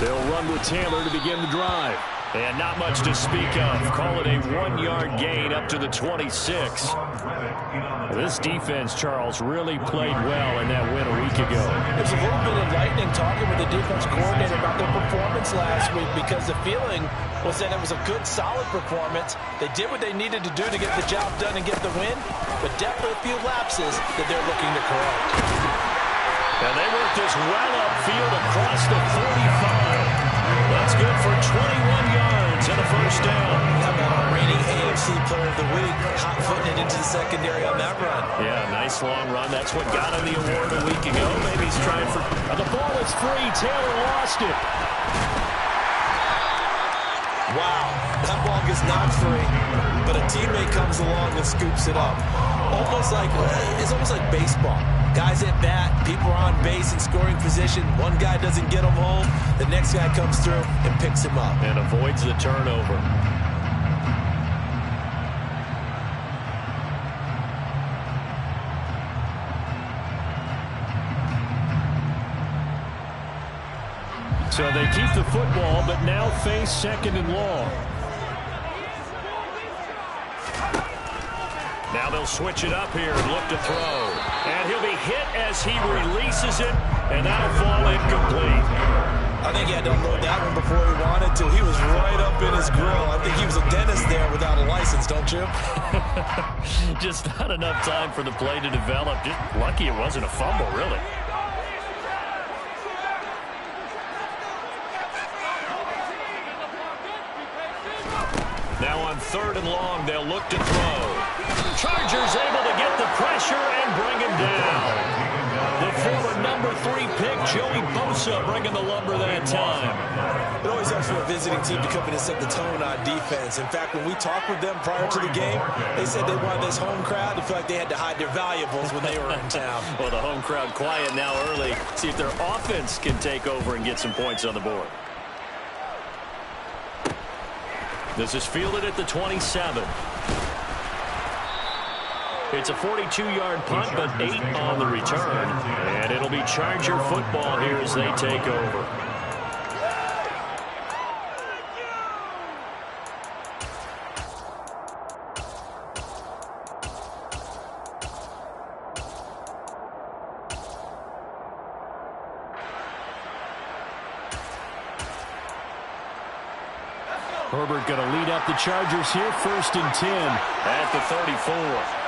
They'll run with Taylor to begin the drive. And not much to speak of. Call it a 1-yard gain up to the 26. This defense, Charles, really played well in that win a week ago. It was a little bit enlightening talking with the defense coordinator about their performance last week, because the feeling was that it was a good, solid performance. They did what they needed to do to get the job done and get the win, but definitely a few lapses that they're looking to correct. And they work this well upfield across the 45. That's good for 21 yards and a first down. How about our reigning AFC Player of the Week, hot-footing it into the secondary on that run? Yeah, nice long run. That's what got him the award a week ago. Maybe he's trying for... the ball is free. Taylor lost it. Wow, that ball gets knocked free, but a teammate comes along and scoops it up. It's almost like baseball. Guys at bat, people are on base in scoring position. One guy doesn't get him home. The next guy comes through and picks him up. And avoids the turnover. So they keep the football, but now face second and long. Now they'll switch it up here and look to throw. And he'll be hit as he releases it, and that'll fall incomplete. I think he had to unload that one before he wanted to. He was right up in his grill. I think he was a dentist there without a license, don't you? Just not enough time for the play to develop. Just lucky it wasn't a fumble, really. Now on 3rd and long, they'll look to throw. Chargers able to get the pressure and bring him down. The former number 3 pick, Joey Bosa, bringing the lumber that time. It always helps for a visiting team to come in and set the tone on defense. In fact, when we talked with them prior to the game, they said they wanted this home crowd to feel like they had to hide their valuables when they were in town. Well, the home crowd quiet now early. See if their offense can take over and get some points on the board. This is fielded at the 27. It's a 42-yard punt, but 8 on the return. And it'll be Charger football here as they take over. Herbert going to lead up the Chargers here, 1st and 10 at the 34.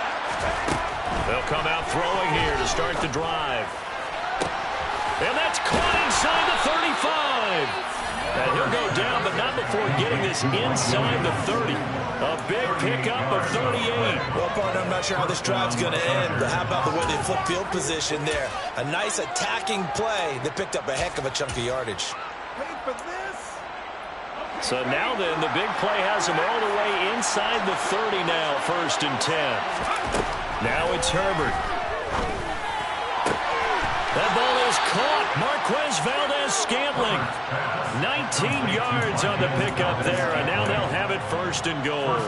They'll come out throwing here to start the drive. And that's caught inside the 35. And he'll go down, but not before getting this inside the 30. A big pickup of 38. Well, partner, I'm not sure how this drive's going to end, but how about the way they flip field position there? A nice attacking play that picked up a heck of a chunk of yardage. Wait for this. So now then, the big play has him all the way inside the 30 now, 1st and 10. Now it's Herbert. That ball is caught. Marquez Valdez-Scantling. 19 yards on the pickup there, and now they'll have it 1st and goal.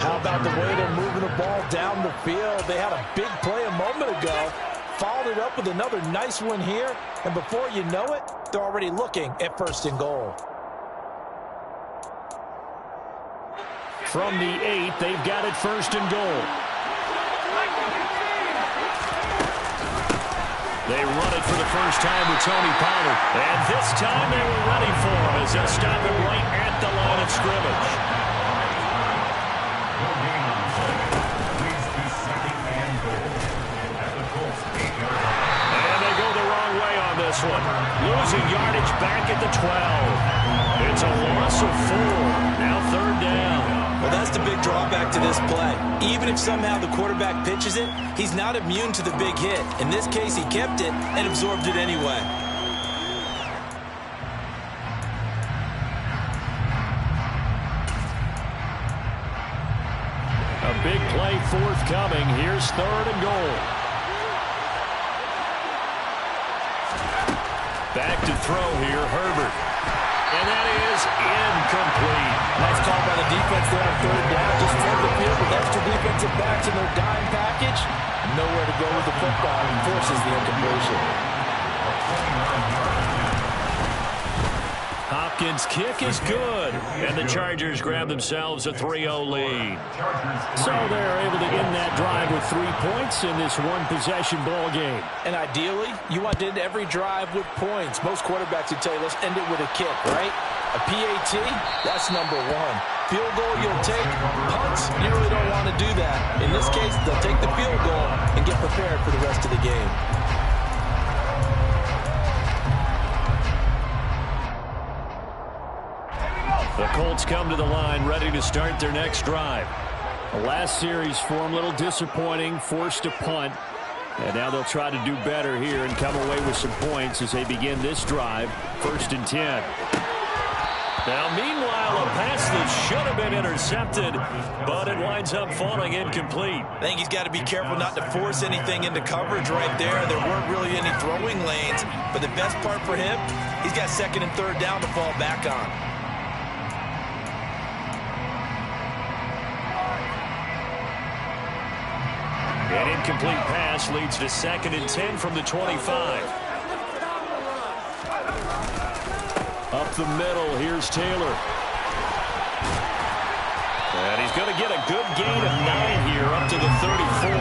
How about the way they're moving the ball down the field? They had a big play a moment ago. Followed it up with another nice one here, and before you know it, they're already looking at 1st and goal. From the 8, they've got it 1st and goal. They run it for the first time with Tony Pollard. And this time they were ready for him as they'll stop him right at the line of scrimmage. And they go the wrong way on this one. Losing yardage back at the 12. It's a loss of 4. Now 3rd down. Well, that's the big drawback to this play. Even if somehow the quarterback pitches it, he's not immune to the big hit. In this case, he kept it and absorbed it anyway. A big play forthcoming. Here's 3rd and goal. Back to throw here, Herbert. And that is incomplete. Nice call by the defense there on 3rd down. Just flip the field with extra defensive backs in their dime package. Nowhere to go with the football and forces the incompletion. Hopkins' kick is good, and the Chargers grab themselves a 3-0 lead. So they're able to end that drive with 3 points in this one-possession ball game. And ideally, you want to end every drive with points. Most quarterbacks would tell you, let's end it with a kick, right? A PAT, that's number one. Field goal you'll take. Punts, you really don't want to do that. In this case, they'll take the field goal and get prepared for the rest of the game. The Colts come to the line ready to start their next drive. The last series for them, a little disappointing, forced a punt. And now they'll try to do better here and come away with some points as they begin this drive, 1st and 10. Now, meanwhile, a pass that should have been intercepted, but it winds up falling incomplete. I think he's got to be careful not to force anything into coverage right there. There weren't really any throwing lanes, but the best part for him, he's got 2nd and 3rd down to fall back on. An incomplete pass leads to 2nd and 10 from the 25. Up the middle, here's Taylor. And he's going to get a good gain of 9 here, up to the 34.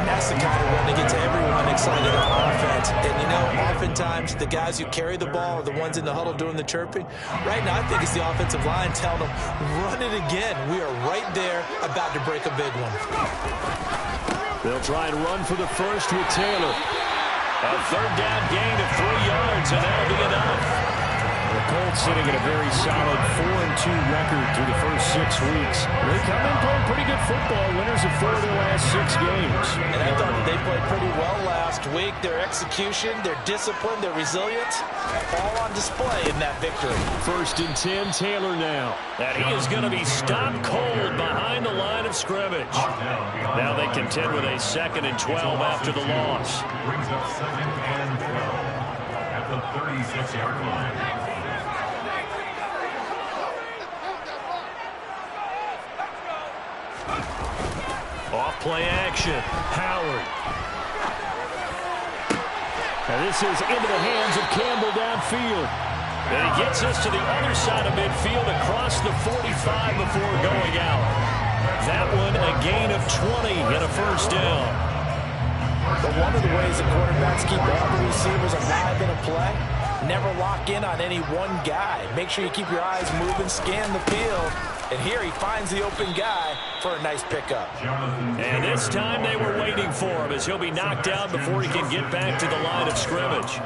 That's the kind of run that gets everyone excited on offense. And, you know, oftentimes the guys who carry the ball are the ones in the huddle doing the chirping. Right now, I think it's the offensive line telling them, run it again. We are right there about to break a big one. They'll try and run for the first with Taylor. A 3rd down gain of 3 yards, and that'll be enough. The Colts sitting at a very solid 4-2 record through the first 6 weeks. They come in playing pretty good football, winners of 4 of their last 6 games. And I thought that they played pretty well last week. Their execution, their discipline, their resilience, all on display in that victory. 1st and 10, Taylor now. And he is going to be stopped cold behind the line of scrimmage. Now they contend with a 2nd and 12 after the loss. Brings up 2nd and 12 at the 36-yard line. Off play action. Howard. And this is into the hands of Campbell downfield. And he gets us to the other side of midfield across the 45 before going out. That one a gain of 20 and a 1st down. But one of the ways the quarterbacks keep all the receivers alive in a play, never lock in on any one guy. Make sure you keep your eyes moving, scan the field. And here he finds the open guy for a nice pickup. And this time they were waiting for him as he'll be knocked out before he can get back to the line of scrimmage.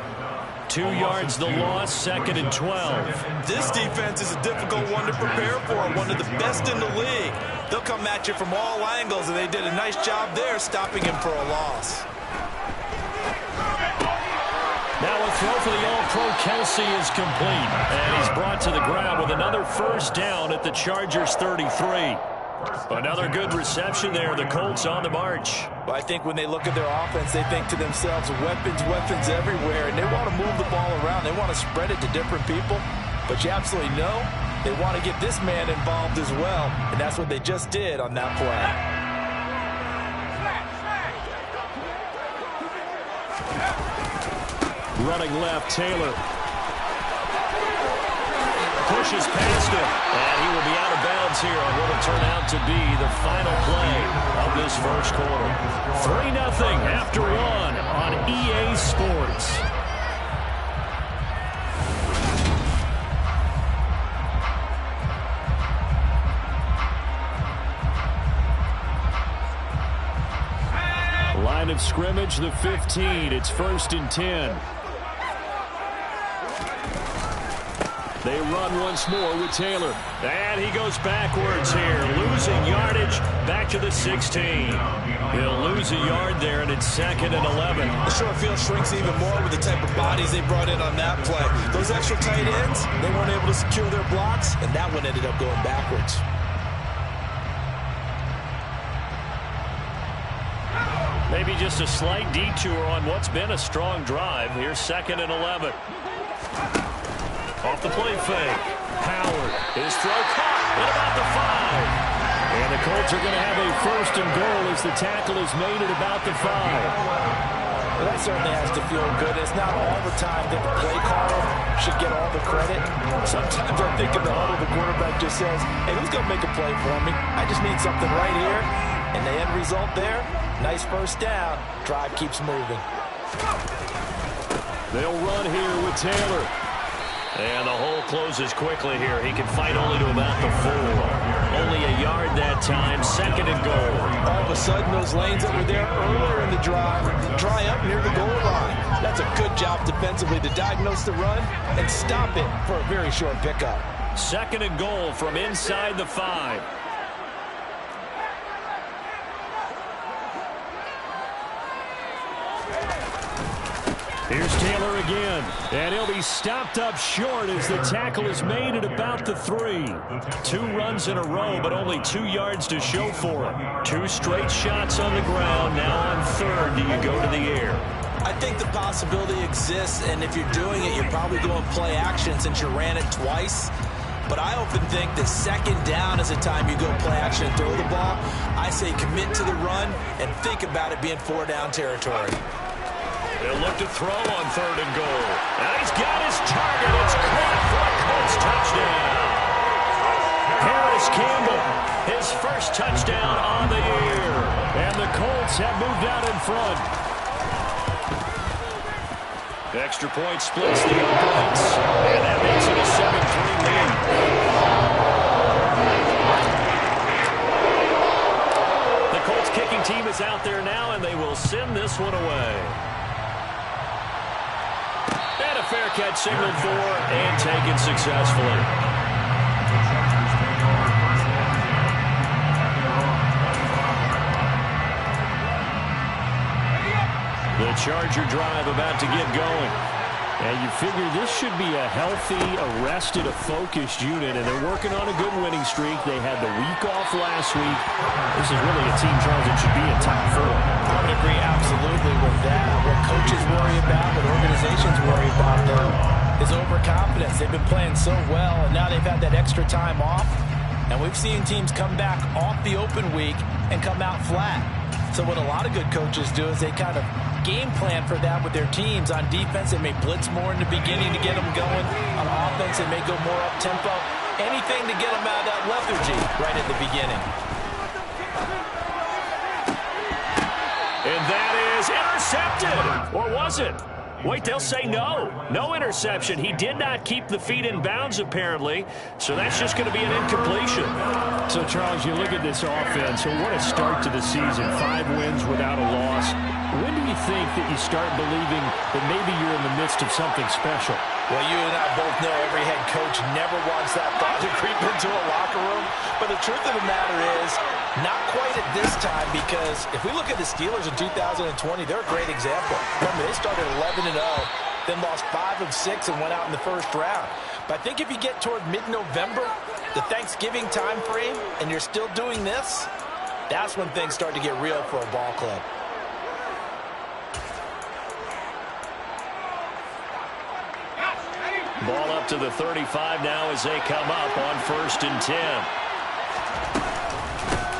2 yards the loss, 2nd and 12. This defense is a difficult one to prepare for, one of the best in the league. They'll come at you from all angles, and they did a nice job there stopping him for a loss. Now a throw for the All-Pro Kelsey is complete. And he's brought to the ground with another 1st down at the Chargers 33. Another good reception there. The Colts on the march. Well, I think when they look at their offense, they think to themselves, weapons, weapons everywhere. And they want to move the ball around. They want to spread it to different people. But you absolutely know they want to get this man involved as well. And that's what they just did on that play. Running left, Taylor. Pushes past him. And he will be out of bounds here on what will turn out to be the final play of this 1st quarter. 3-0 after 1 on EA Sports. Line of scrimmage, the 15. It's 1st and 10. They run once more with Taylor. And he goes backwards here, losing yardage back to the 16. He'll lose a yard there, and it's 2nd and 11. The short field shrinks even more with the type of bodies they brought in on that play. Those extra tight ends, they weren't able to secure their blocks, and that one ended up going backwards. Maybe just a slight detour on what's been a strong drive. Here's 2nd and 11. Off the play fake. Howard. His throw caught at about the 5. And the Colts are going to have a 1st and goal as the tackle is made at about the 5. Well, that certainly has to feel good. It's not all the time that the play caller should get all the credit. Sometimes I think in the huddle, the quarterback just says, hey, who's going to make a play for me? I just need something right here. And the end result there, nice first down. Drive keeps moving. They'll run here with Taylor. And the hole closes quickly here. He can fight only to about the 4. Only a yard that time. 2nd and goal. All of a sudden, those lanes that were there earlier in the drive dry up near the goal line. That's a good job defensively to diagnose the run and stop it for a very short pickup. 2nd and goal from inside the 5. Here's Taylor again, and he'll be stopped up short as the tackle is made at about the 3. 2 runs in a row, but only 2 yards to show for it. 2 straight shots on the ground. Now on 3rd, do you go to the air? I think the possibility exists, and if you're doing it, you're probably going play action since you ran it twice. But I often think that 2nd down is the time you go play action and throw the ball. I say commit to the run and think about it being 4-down territory. They'll look to throw on 3rd and goal. And he's got his target. It's caught for a Colts touchdown. Harris Campbell, his first touchdown on the year. And the Colts have moved out in front. Extra point splits the opponents. And that makes it a 7-3 lead. The Colts kicking team is out there now, and they will send this one away. And a fair catch signaled for and taken successfully. The Charger drive about to get going. And you figure this should be a healthy, arrested, a focused unit, and they're working on a good winning streak. They had the week off last week. This is really a team, Charles, that should be in top 4. I would agree absolutely with that. What coaches worry about, what organizations worry about, though, is overconfidence. They've been playing so well, and now they've had that extra time off. And we've seen teams come back off the open week and come out flat. So what a lot of good coaches do is they kind of game plan for that with their teams. On defense, they may blitz more in the beginning to get them going. On offense, they may go more up-tempo. Anything to get them out of that lethargy right at the beginning. And that is intercepted. Or was it? Wait, they'll say no. No interception. He did not keep the feet in bounds, apparently. So that's just going to be an incompletion. So, Charles, you look at this offense, and what a start to the season. 5 wins without a loss. When do you think that you start believing that maybe you're in the midst of something special? Well, you and I both know every head coach never wants that thought to creep into a locker room. But the truth of the matter is, not quite at this time, because if we look at the Steelers in 2020, they're a great example. Remember, they started 11-0, then lost 5 of 6 and went out in the first round. But I think if you get toward mid-November, the Thanksgiving time frame, and you're still doing this, that's when things start to get real for a ball club. Ball up to the 35 now as they come up on 1st and 10.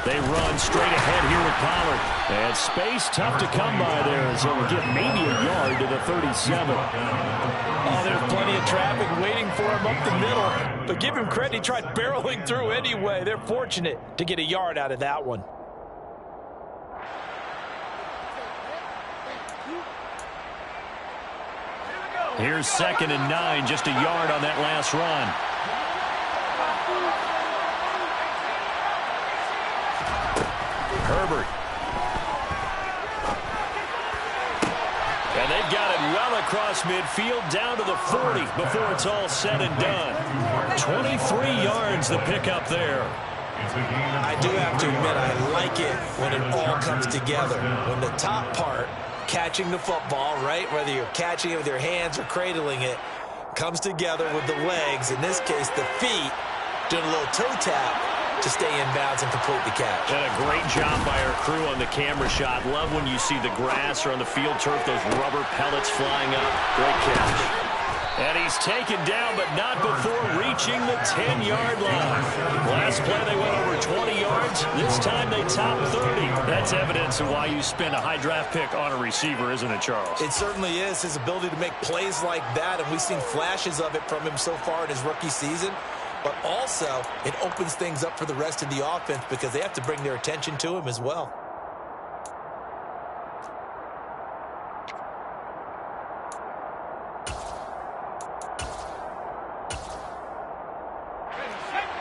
They run straight ahead here with Pollard. And space tough to come by there as they'll get maybe a yard to the 37. Oh, there's plenty of traffic waiting for him up the middle. But give him credit, he tried barreling through anyway. They're fortunate to get a yard out of that one. Here's 2nd and 9, just a yard on that last run. Herbert. And they've got it well across midfield down to the 40 before it's all said and done. 23 yards the pickup there. I do have to admit, I like it when it all comes together. When the top part, catching the football, right, whether you're catching it with your hands or cradling it, comes together with the legs, in this case the feet, doing a little toe tap to stay in bounds and complete the catch. And a great job by our crew on the camera shot. Love when you see the grass or on the field turf, those rubber pellets flying up. Great catch. And he's taken down, but not before reaching the 10-yard line. Last play, they went over 20 yards. This time, they topped 30. That's evidence of why you spend a high draft pick on a receiver, isn't it, Charles? It certainly is. His ability to make plays like that, and we've seen flashes of it from him so far in his rookie season. But also, it opens things up for the rest of the offense because they have to bring their attention to him as well.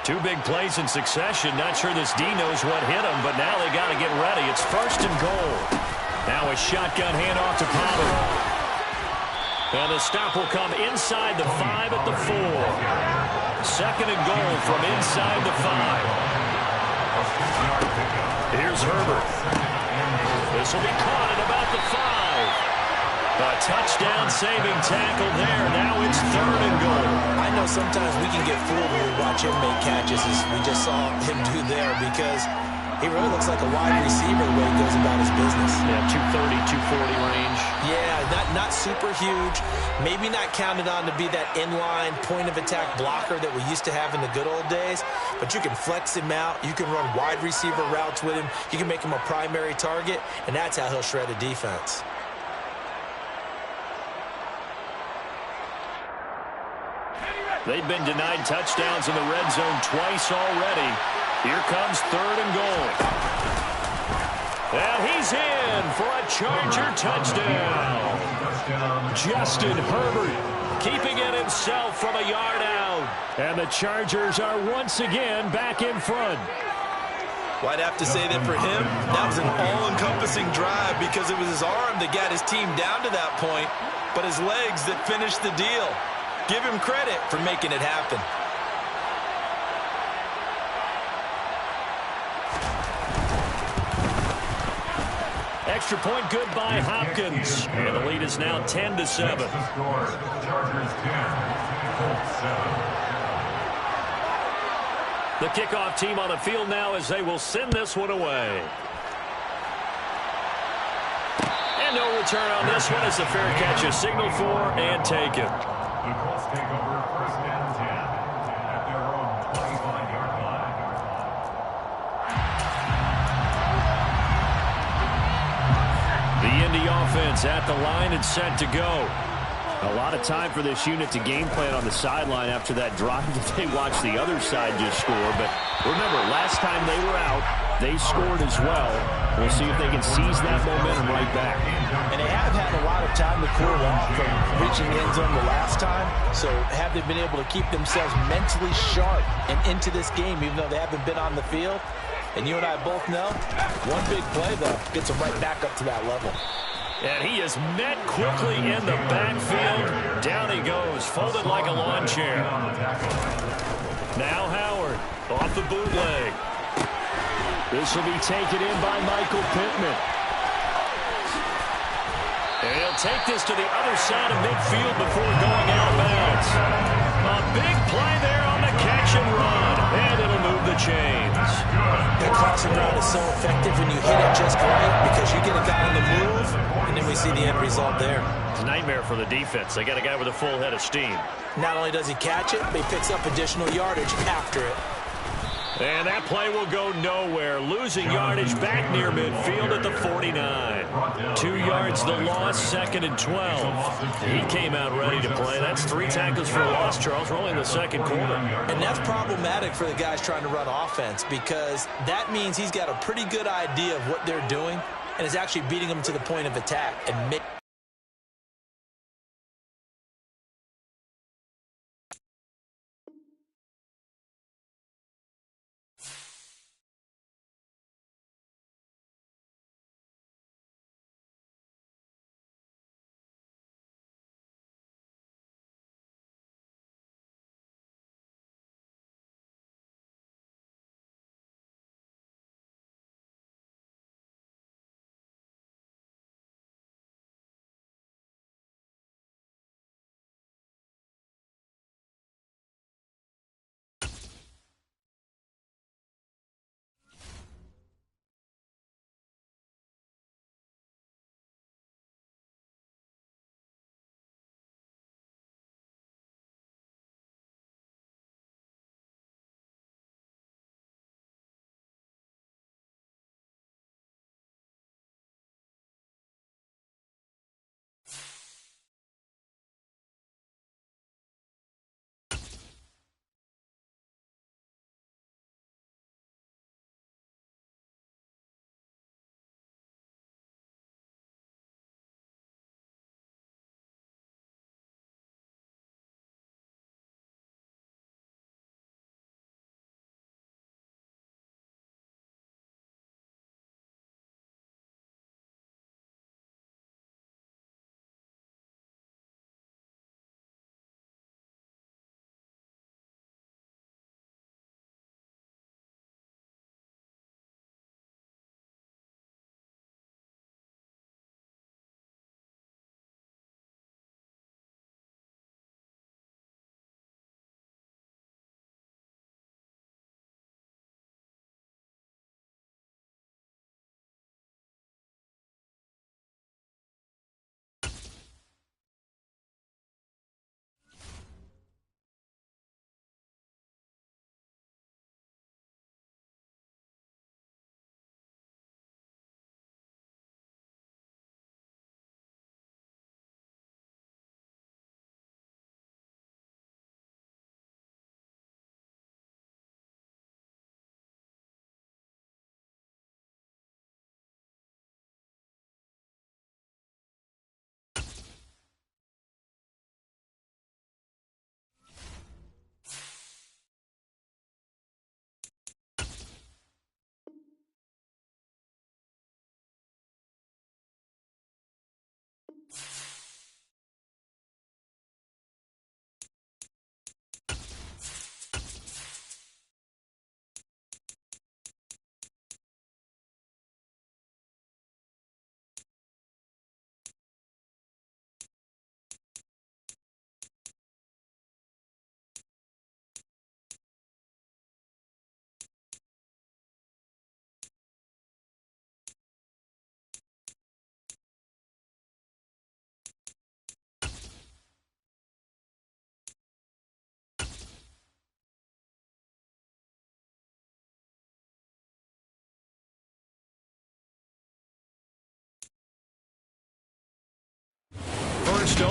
Two big plays in succession. Not sure this D knows what hit him, but now they got to get ready. It's 1st and goal. Now a shotgun handoff to Pollard. And the stop will come inside the 5 at the 4. 2nd and goal from inside the 5. Here's Herbert. This will be caught at about the 5. A touchdown-saving tackle there. Now it's 3rd and goal. I know sometimes we can get fooled when we watch him make catches, as we just saw him do there, because he really looks like a wide receiver the way he goes about his business. Yeah, 230, 240 range. Yeah, not super huge. Maybe not counted on to be that inline point-of-attack blocker that we used to have in the good old days, but you can flex him out. You can run wide receiver routes with him. You can make him a primary target, and that's how he'll shred a defense. They've been denied touchdowns in the red zone twice already. Here comes 3rd and goal. And he's in for a Charger touchdown. Justin Herbert keeping it himself from a yard out. And the Chargers are once again back in front. Well, I'd have to say that for him, that was an all-encompassing drive because it was his arm that got his team down to that point, but his legs that finished the deal. Give him credit for making it happen. Extra point good by Hopkins. And the lead is now 10-7. Chargers 10, Colts 7. The kickoff team on the field now as they will send this one away. And no return on this one as the fair catch is signaled for and taken. The Colts take over 1st and 10 at their own 25-yard line. The Indy offense at the line and set to go. A lot of time for this unit to game plan on the sideline after that drive that they watched the other side just score. But remember, last time they were out, they scored as well. We'll see if they can seize that momentum right back. And they have had a lot of time to cool off from reaching the end zone the last time. So have they been able to keep themselves mentally sharp and into this game, even though they haven't been on the field? And you and I both know, one big play, though, gets them right back up to that level. And he is met quickly in the backfield. Down he goes, folded like a lawn chair. Now Howard, off the bootleg. This will be taken in by Michael Pittman. And he'll take this to the other side of midfield before going out of bounds. A big play there on the catch and run. And it'll move the chains. The crossing route is so effective when you hit it just right because you get a guy on the move, and then we see the end result there. It's a nightmare for the defense. They got a guy with a full head of steam. Not only does he catch it, but he picks up additional yardage after it. And that play will go nowhere. Losing yardage back near midfield at the 49. 2 yards the loss, 2nd and 12. He came out ready to play. That's 3 tackles for a loss, Charles. We're only in the 2nd quarter. And that's problematic for the guys trying to run offense because that means he's got a pretty good idea of what they're doing and is actually beating them to the point of attack and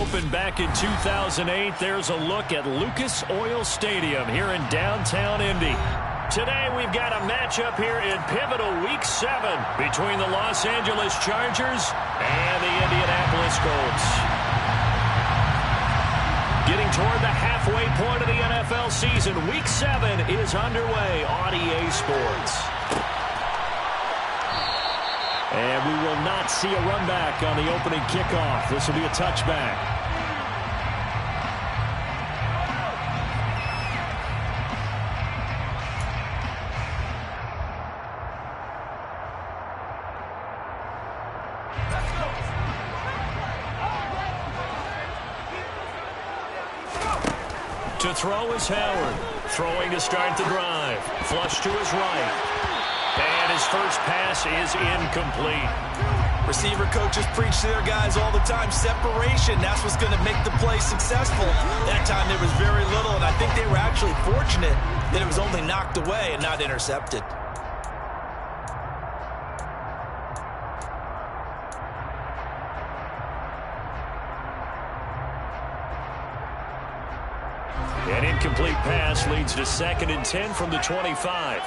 opened back in 2008. There's a look at Lucas Oil Stadium here in downtown Indy. Today we've got a matchup here in pivotal Week 7 between the Los Angeles Chargers and the Indianapolis Colts. Getting toward the halfway point of the NFL season, Week 7 is underway on EA Sports. And we will not see a run back on the opening kickoff. This will be a touchback. To throw is Howard. Throwing to start the drive. Flush to his right. And his first pass is incomplete. Receiver coaches preach to their guys all the time. Separation, that's what's going to make the play successful. That time there was very little, and I think they were actually fortunate that it was only knocked away and not intercepted. An incomplete pass leads to 2nd and 10 from the 25.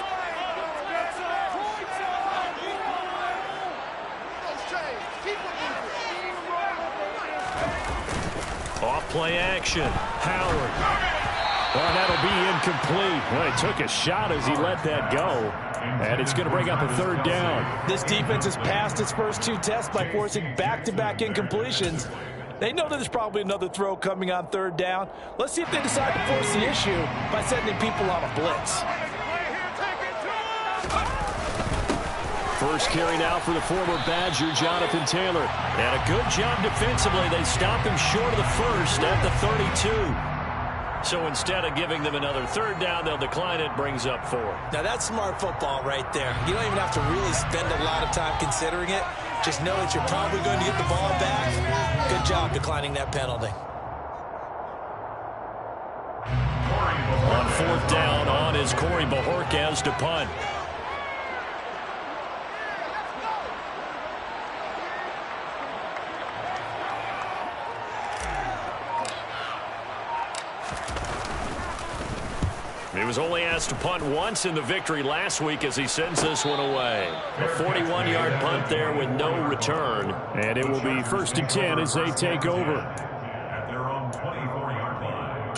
Off-play action. Howard. Well, that'll be incomplete. Well, he took a shot as he let that go. And it's going to bring up a 3rd down. This defense has passed its first 2 tests by forcing back-to-back incompletions. They know that there's probably another throw coming on 3rd down. Let's see if they decide to force the issue by sending people on a blitz. First carry now for the former Badger, Jonathan Taylor. And a good job defensively. They stopped him short of the first at the 32. So instead of giving them another 3rd down, they'll decline it, brings up 4. Now that's smart football right there. You don't even have to really spend a lot of time considering it. Just know that you're probably going to get the ball back. Good job declining that penalty. On 4th down, on is Corey Bajorquez to punt. He was only asked to punt once in the victory last week as he sends this one away. A 41-yard punt there with no return. And it will be 1st and 10 as they take over. At their own 24-yard line.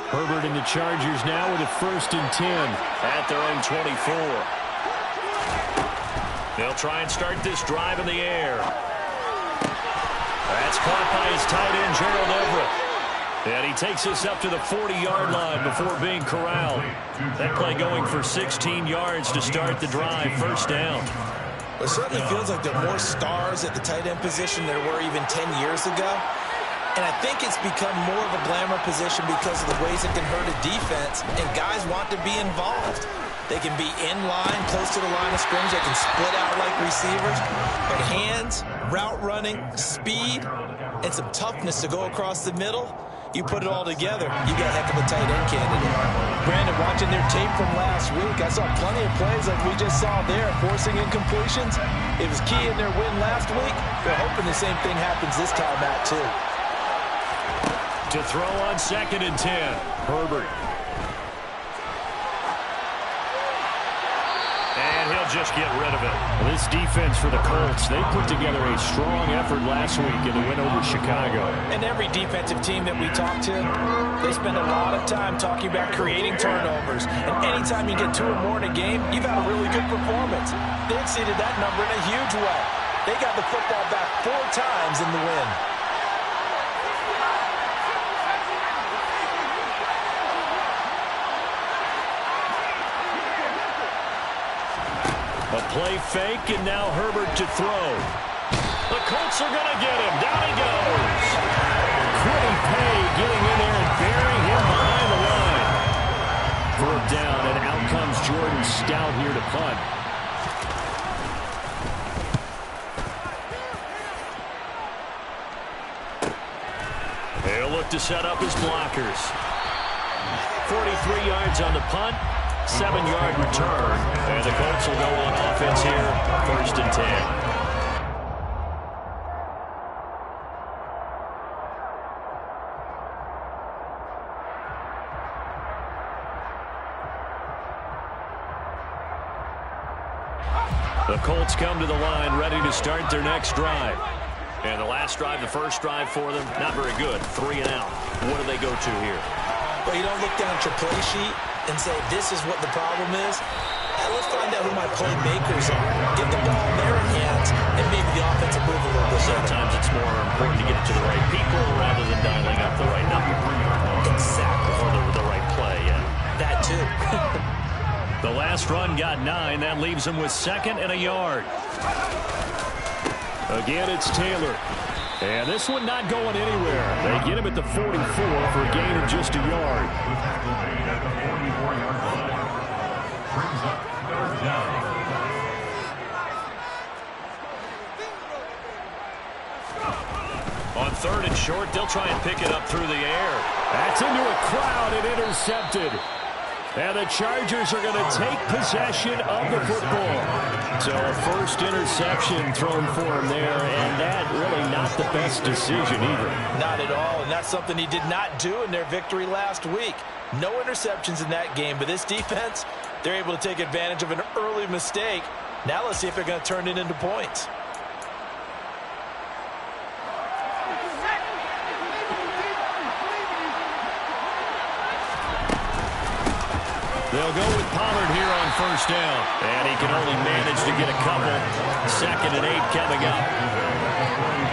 Herbert and the Chargers now with a 1st and 10 at their own 24. They'll try and start this drive in the air. That's caught by his tight end, Gerald Everett. And he takes us up to the 40-yard line before being corralled. That play going for 16 yards to start the drive. 1st down. It certainly feels like there are more stars at the tight end position than there were even 10 years ago. And I think it's become more of a glamour position because of the ways it can hurt a defense, and guys want to be involved. They can be in line, close to the line of scrimmage. They can split out like receivers. But hands, route running, speed, and some toughness to go across the middle, you put it all together, you got a heck of a tight end candidate. Brandon, watching their tape from last week, I saw plenty of plays like we just saw there, forcing incompletions. It was key in their win last week. They're hoping the same thing happens this time out, too. To throw on 2nd and 10, Herbert. And he'll just get rid of it. Well, this defense for the Colts, they put together a strong effort last week in the win over Chicago. And every defensive team that we talk to, they spend a lot of time talking about creating turnovers. And anytime you get 2 or more in a game, you've had a really good performance. They exceeded that number in a huge way. They got the football back 4 times in the win. A play fake, and now Herbert to throw. The Colts are going to get him. Down he goes. Quiddy Pay getting in there and burying him behind the line. 4th down, and out comes Jordan Stout here to punt. They'll look to set up his blockers. 43 yards on the punt. 7-yard return, and the Colts will go on offense here, 1st and 10. The Colts come to the line ready to start their next drive. And the last drive, the first drive for them, not very good. 3 and out. What do they go to here? Well, you don't look down at your play sheet and say, this is what the problem is. Let's find out who my playmakers are. Get the ball in their hands, and maybe the offense will move a little bit. Sometimes it's more important to get it to the right people rather than dialing up the right number. Exactly. Or the right play, yeah. That, too. The last run got 9. That leaves him with 2nd and a yard. Again, it's Taylor. And this one not going anywhere. They get him at the 44 for a gain of just a yard. On 3rd and short, they'll try and pick it up through the air. That's into a crowd and intercepted. And the Chargers are going to take possession of the football. So a first interception thrown for him there, and that really not the best decision either. Not at all, and that's something he did not do in their victory last week. No interceptions in that game, but this defense, they're able to take advantage of an early mistake. Now let's see if they're going to turn it into points. They'll go with Pollard here on 1st down. And he can only manage to get a couple. 2nd and 8 coming up.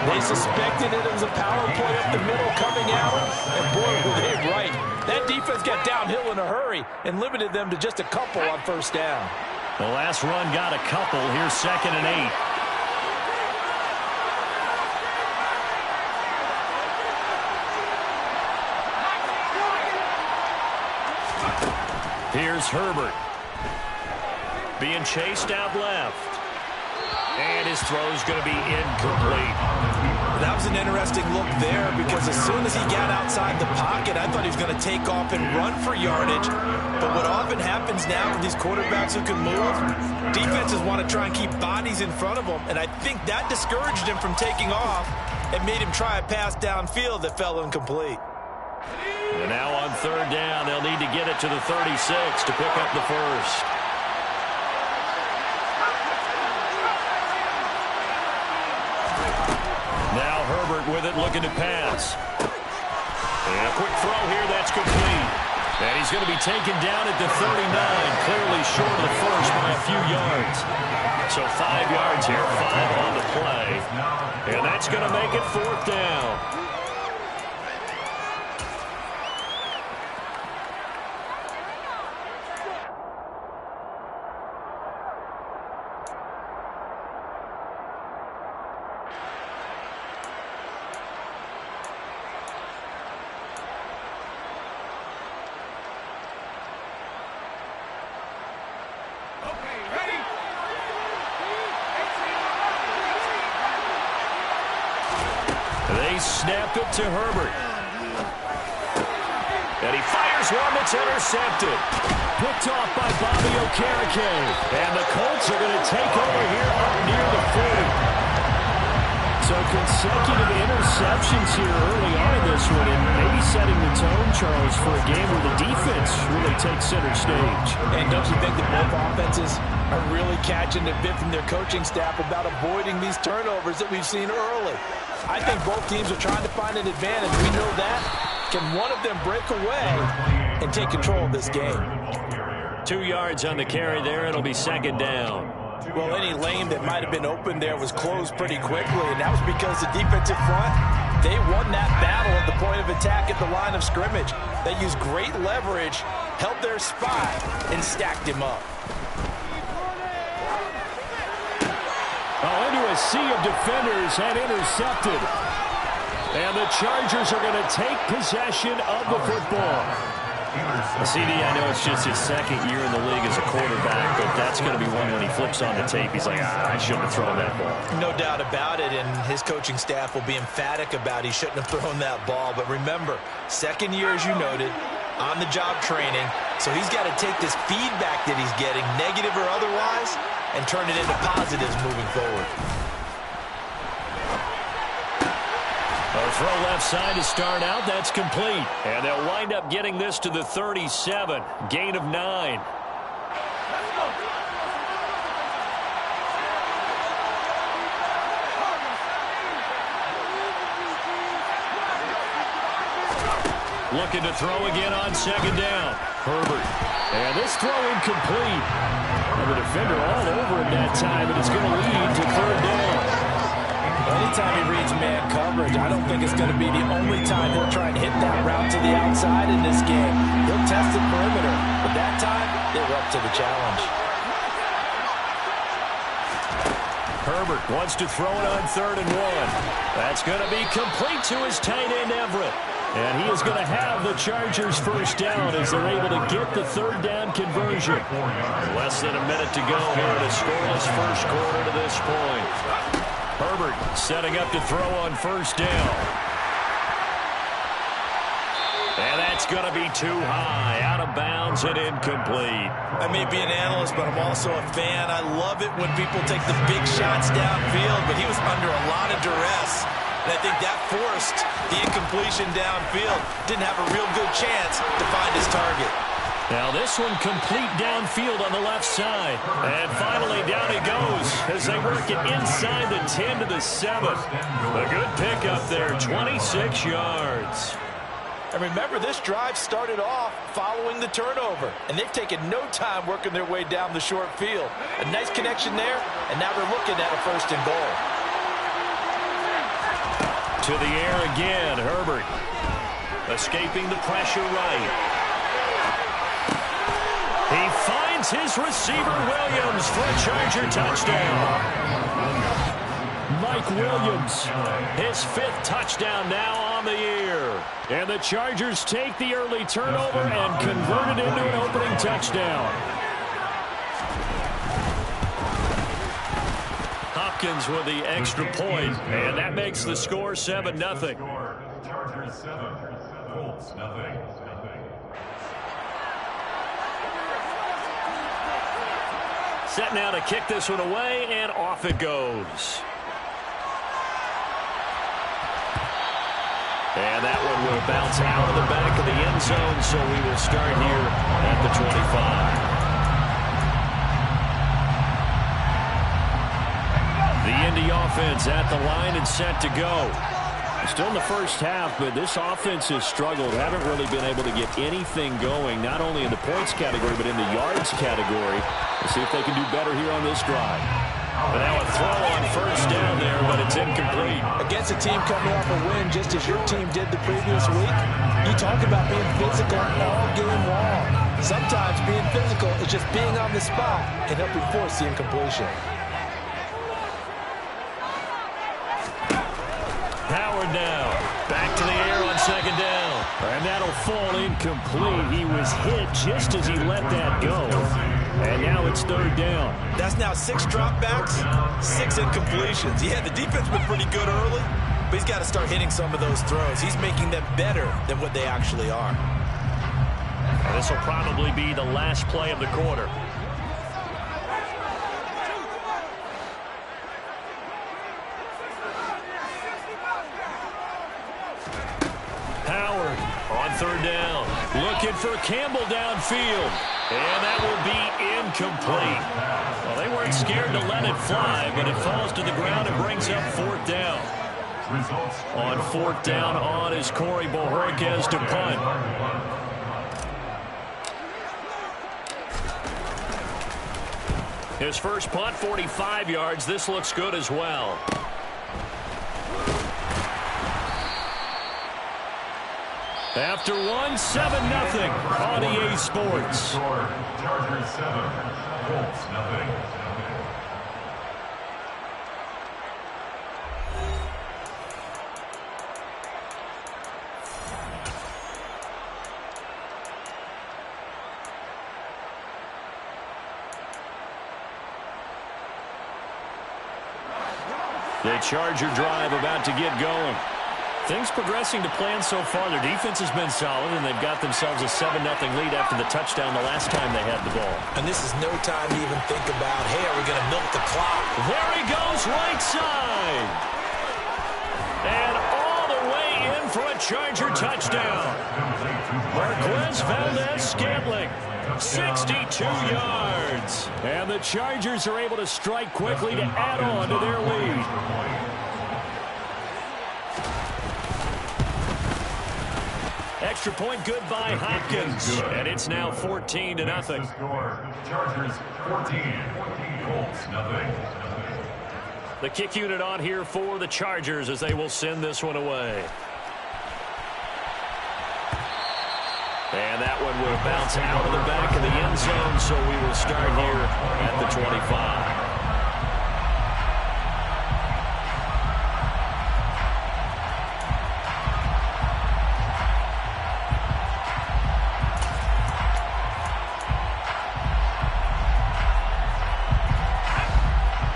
They suspected it was a power play up the middle coming out. And boy, were they right. That defense got downhill in a hurry and limited them to just a couple on 1st down. The last run got a couple. Here's 2nd and 8. Here's Herbert. Being chased out left. And his throw's going to be incomplete. That was an interesting look there because as soon as he got outside the pocket, I thought he was going to take off and run for yardage. But what often happens now with these quarterbacks who can move, defenses want to try and keep bodies in front of them. And I think that discouraged him from taking off and made him try a pass downfield that fell incomplete. And now on 3rd down, they'll need to get it to the 36 to pick up the first. Now Herbert with it, looking to pass. And a quick throw here, that's complete. And he's going to be taken down at the 39, clearly short of the first by a few yards. So 5 yards here, 5 on the play. And that's going to make it 4th down. They snap it to Herbert. And he fires one that's intercepted. Picked off by Bobby Okereke. And the Colts are going to take over here up near the 40. So consecutive interceptions here early on in this one, and maybe setting the tone, Charles, for a game where the defense really takes center stage. And don't you think that both offenses are really catching a bit from their coaching staff about avoiding these turnovers that we've seen early? I think both teams are trying to find an advantage. We know that. Can one of them break away and take control of this game? 2 yards on the carry there. It'll be 2nd down. Well, any lane that might have been open there was closed pretty quickly, and that was because the defensive front, they won that battle at the point of attack at the line of scrimmage. They used great leverage, held their spot, and stacked him up. Into a sea of defenders and intercepted. And the Chargers are going to take possession of the football. CD, I know it's just his 2nd year in the league as a quarterback, but that's going to be one when he flips on the tape. He's like, I shouldn't have thrown that ball. No doubt about it, and his coaching staff will be emphatic about he shouldn't have thrown that ball. But remember, 2nd year, as you noted, on-the-job training, So he's got to take this feedback that he's getting, negative or otherwise, and turn it into positives moving forward. A throw left side to start out. That's complete. And they'll wind up getting this to the 37. Gain of 9. Looking to throw again on second down. Herbert. And this throw incomplete. And the defender all over him that time, and it's going to lead to third down. Anytime he reads man coverage, I don't think it's going to be the only time he'll try and hit that route to the outside in this game. He'll test the perimeter, but that time, they were up to the challenge. Herbert wants to throw it on 3rd and 1. That's going to be complete to his tight end, Everett. And he is going to have the Chargers first down as they're able to get the third down conversion. Less than a minute to go here in a scoreless first quarter to this point. Herbert setting up to throw on first down. And that's going to be too high, out of bounds and incomplete. I may be an analyst, but I'm also a fan. I love it when people take the big shots downfield, but he was under a lot of duress. And I think that forced the incompletion downfield. Didn't have a real good chance to find his target. Now this one complete downfield on the left side. And finally down he goes as they work it inside the 10 to the 7. A good pickup there, 26 yards. And remember, this drive started off following the turnover. And they've taken no time working their way down the short field. A nice connection there, and now they're looking at a 1st and goal. To the air again, Herbert. Escaping the pressure right. He finds his receiver, Williams, for a Charger touchdown. Mike Williams, his 5th touchdown now on the year. And the Chargers take the early turnover and convert it into an opening touchdown. Hopkins with the extra point, and that makes the score 7-0. Chargers 7, Colts 0. Set now to kick this one away, and off it goes. And that one will bounce out of the back of the end zone, so we will start here at the 25. The Indy offense at the line and set to go. Still in the first half, but this offense has struggled. Haven't really been able to get anything going, not only in the points category, but in the yards category. Let's see if they can do better here on this drive. But now a throw on first down there, but it's incomplete. Against a team coming off a win, just as your team did the previous week, you talk about being physical all game long. Sometimes being physical is just being on the spot and helping force the incompletion. Howard now, back to the air on second down. And that'll fall incomplete. He was hit just as he let that go. And now it's third down. That's now 6 dropbacks, 6 incompletions. Yeah, the defense been pretty good early, but he's got to start hitting some of those throws. He's making them better than what they actually are. And this will probably be the last play of the quarter. Howard on third down. Looking for Campbell downfield. And that will be incomplete. Well, they weren't scared to let it fly, but it falls to the ground and brings up 4th down. On 4th down on is Corey Bojorquez to punt. His first punt, 45 yards. This looks good as well. After 1, 7-0 on EA Sports. Chargers 7, Colts 0. The Charger drive about to get going. Things progressing to plan so far. Their defense has been solid, and they've got themselves a 7-0 lead after the touchdown the last time they had the ball. And this is no time to even think about, hey, are we going to milk the clock? There he goes, right side. And all the way in for a Charger touchdown. Marquez Valdez-Scantling, 62 yards. And the Chargers are able to strike quickly to add on to their lead. Extra point good by Hopkins. And it's now 14-0. Chargers 14, Colts nothing. The kick unit on here for the Chargers as they will send this one away. And that one will bounce out of the back of the end zone, so we will start here at the 25.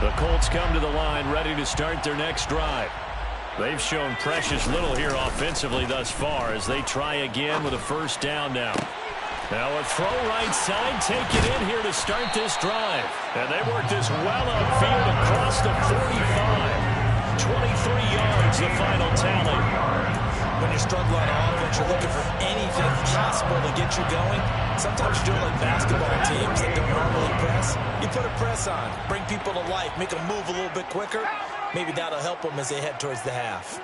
The Colts come to the line ready to start their next drive. They've shown precious little here offensively thus far as they try again with a first down now. Now a throw right side, take it in here to start this drive. And they work this well upfield across the 45. 23 yards, the final tally. When you're struggling on offense, you're looking for anything possible to get you going. Sometimes you're doing like basketball teams that don't normally press. You put a press on, bring people to life, make them move a little bit quicker. Maybe that'll help them as they head towards the half.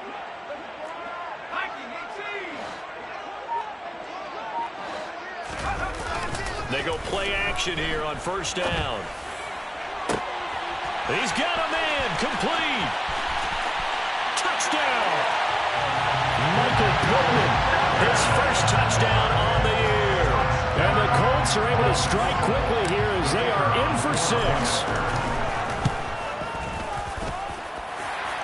They go play action here on first down. He's got a man, complete. Touchdown. Michael Pittman, his first touchdown on the year. And the Colts are able to strike quickly here as they are in for 6.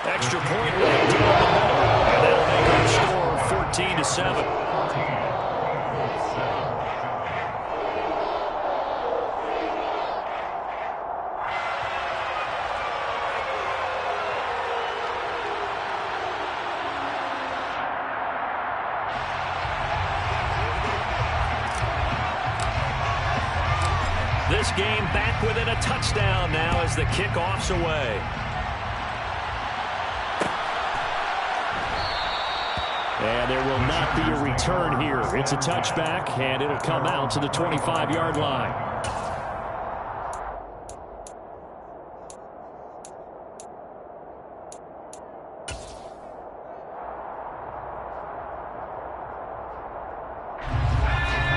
Extra point right down the middle. And that'll make our score 14-7. This game back within a touchdown now as the kickoff's away. And there will not be a return here. It's a touchback, and it'll come out to the 25-yard line.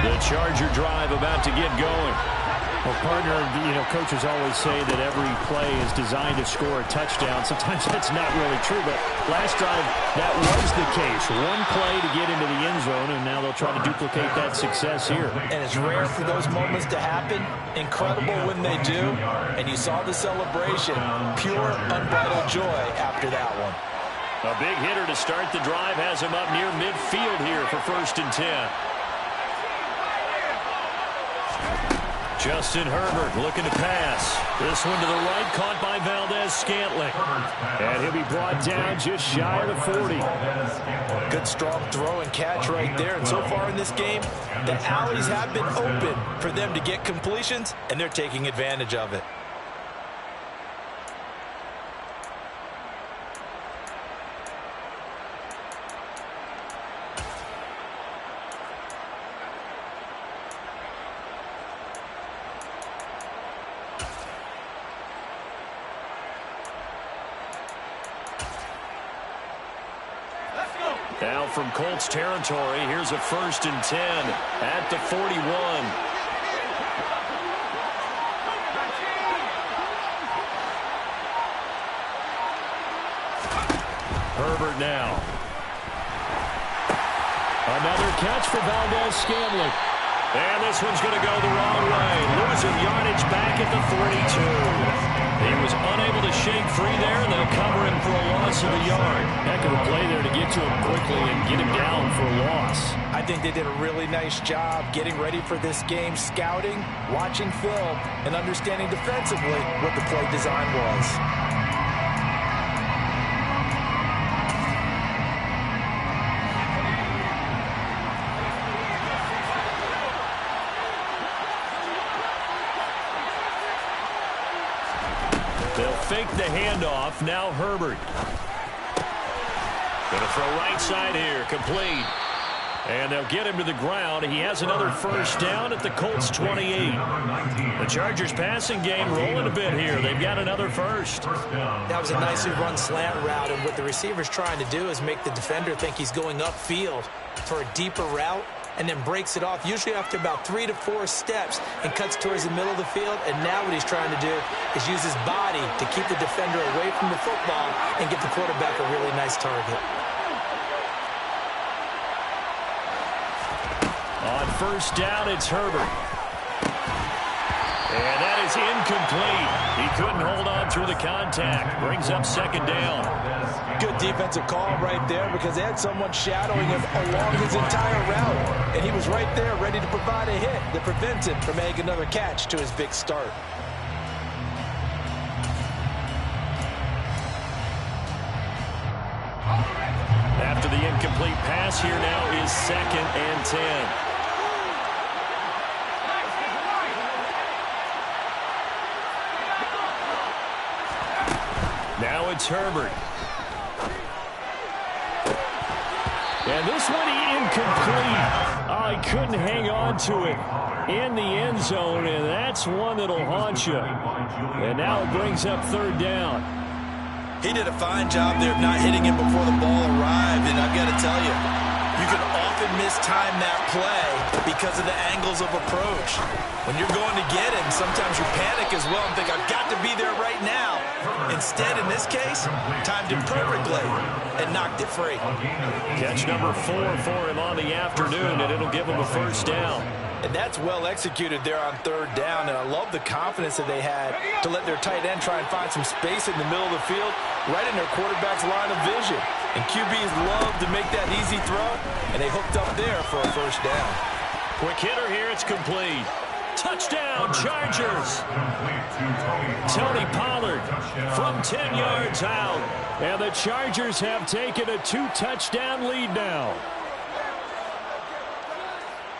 The Charger drive about to get going. Well, partner, coaches always say that every play is designed to score a touchdown. Sometimes that's not really true, but last drive, that was the case. One play to get into the end zone, and now they'll try to duplicate that success here. And it's rare for those moments to happen. Incredible when they do. And you saw the celebration. Pure, unbridled joy after that one. A big hitter to start the drive has him up near midfield here for 1st and 10. Justin Herbert looking to pass. This one to the right, caught by Valdez-Scantling. And he'll be brought down just shy of the 40. Good strong throw and catch right there. And so far in this game, the alleys have been open for them to get completions, and they're taking advantage of it. Now from Colts territory, here's a 1st and 10 at the 41. Herbert now. Another catch for Valdez-Scantling. And this one's going to go the wrong way. Losing yardage back at the 32. He was unable to shake free there, and they'll cover him for a loss of a yard. Heck of a play there to get to him quickly and get him down for a loss. I think they did a really nice job getting ready for this game, scouting, watching film, and understanding defensively what the play design was. the handoff. Now Herbert. Going to throw right side here. Complete. And they'll get him to the ground. He has another first down at the Colts 28. The Chargers passing game rolling a bit here. They've got another first. That was a nicely run slant route, and what the receiver's trying to do is make the defender think he's going upfield for a deeper route, and then breaks it off, usually after about 3 to 4 steps, and cuts towards the middle of the field. And now what he's trying to do is use his body to keep the defender away from the football and get the quarterback a really nice target. On first down, it's Herbert. And that is incomplete. He couldn't hold on through the contact. Brings up second down. Good defensive call right there, because they had someone shadowing him along his entire route. And he was right there ready to provide a hit that prevents him from making another catch to his big start. After the incomplete pass, here now is 2nd and 10. Now it's Herbert. And this one incomplete. Oh, he couldn't hang on to it in the end zone, and that's one that'll haunt you. And now it brings up 3rd down. He did a fine job there of not hitting him before the ball arrived, and I've got to tell you, you can often mistime that play because of the angles of approach. When you're going to get him, sometimes you panic as well and think, I've got to be there right now. Instead, in this case, timed it perfectly and knocked it free. Catch number 4 for him on the afternoon, and it'll give him a first down. And that's well executed there on 3rd down, and I love the confidence that they had to let their tight end try and find some space in the middle of the field, right in their quarterback's line of vision. And QBs love to make that easy throw, and they hooked up there for a first down. Quick hitter here, it's complete. Touchdown, Chargers. Tony Pollard from 10 yards out. And the Chargers have taken a 2-touchdown lead now.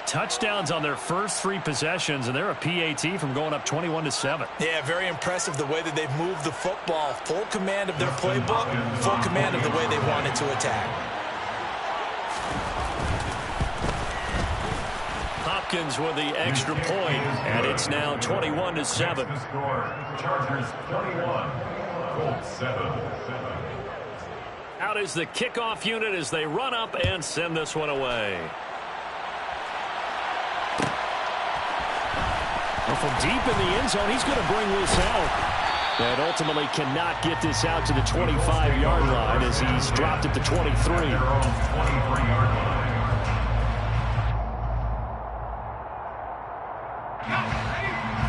Touchdowns on their first 3 possessions, and they're a PAT from going up 21-7. Yeah, very impressive the way that they've moved the football. Full command of their playbook, full command of the way they wanted to attack. Hopkins with the extra point, and it's now 21-7. Chargers 21, Colts 7. Out is the kickoff unit as they run up and send this one away. And from deep in the end zone, he's going to bring this out. And ultimately cannot get this out to the 25-yard line as he's dropped at the 23.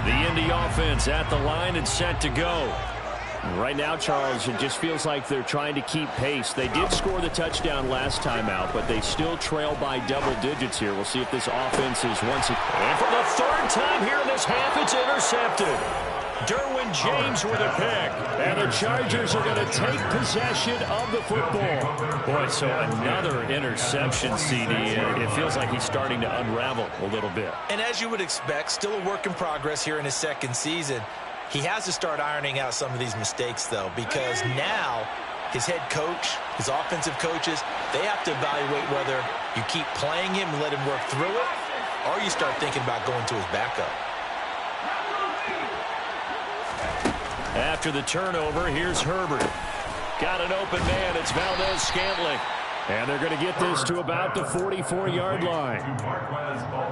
The Indy offense at the line and set to go. Right now, Charles, it just feels like they're trying to keep pace. They did score the touchdown last time out, but they still trail by double digits here. We'll see if this offense is once again. And for the 3rd time here in this half, it's intercepted. Derwin James with a pick. And the Chargers are going to take possession of the football. Boy, so another interception, CD. And it feels like he's starting to unravel a little bit. And as you would expect, still a work in progress here in his 2nd season. He has to start ironing out some of these mistakes, though, because now his head coach, his offensive coaches, they have to evaluate whether you keep playing him and let him work through it, or you start thinking about going to his backup. After the turnover, here's Herbert. Got an open man. It's Valdez-Scantling. And they're going to get this to about the 44-yard line.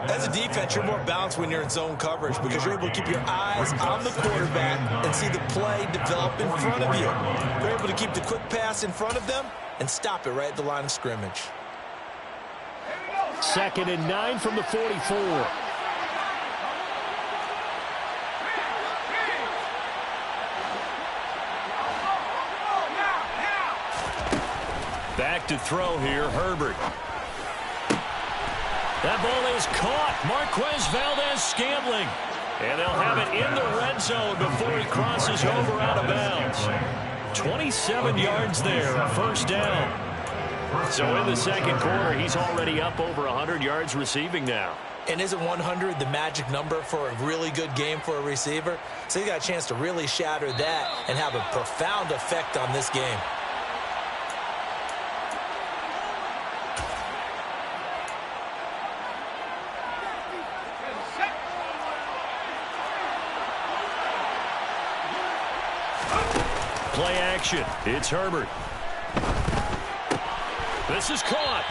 As a defense, you're more balanced when you're in zone coverage because you're able to keep your eyes on the quarterback and see the play develop in front of you. You're able to keep the quick pass in front of them and stop it right at the line of scrimmage. 2nd and 9 from the 44. Back to throw here, Herbert. That ball is caught. Marquez Valdez-Scantling. And they'll have it in the red zone before he crosses over out of bounds. 27 yards there, a first down. So in the 2nd quarter, he's already up over 100 yards receiving now. And isn't 100 the magic number for a really good game for a receiver? So he got a chance to really shatter that and have a profound effect on this game. Play action. It's Herbert. This is caught.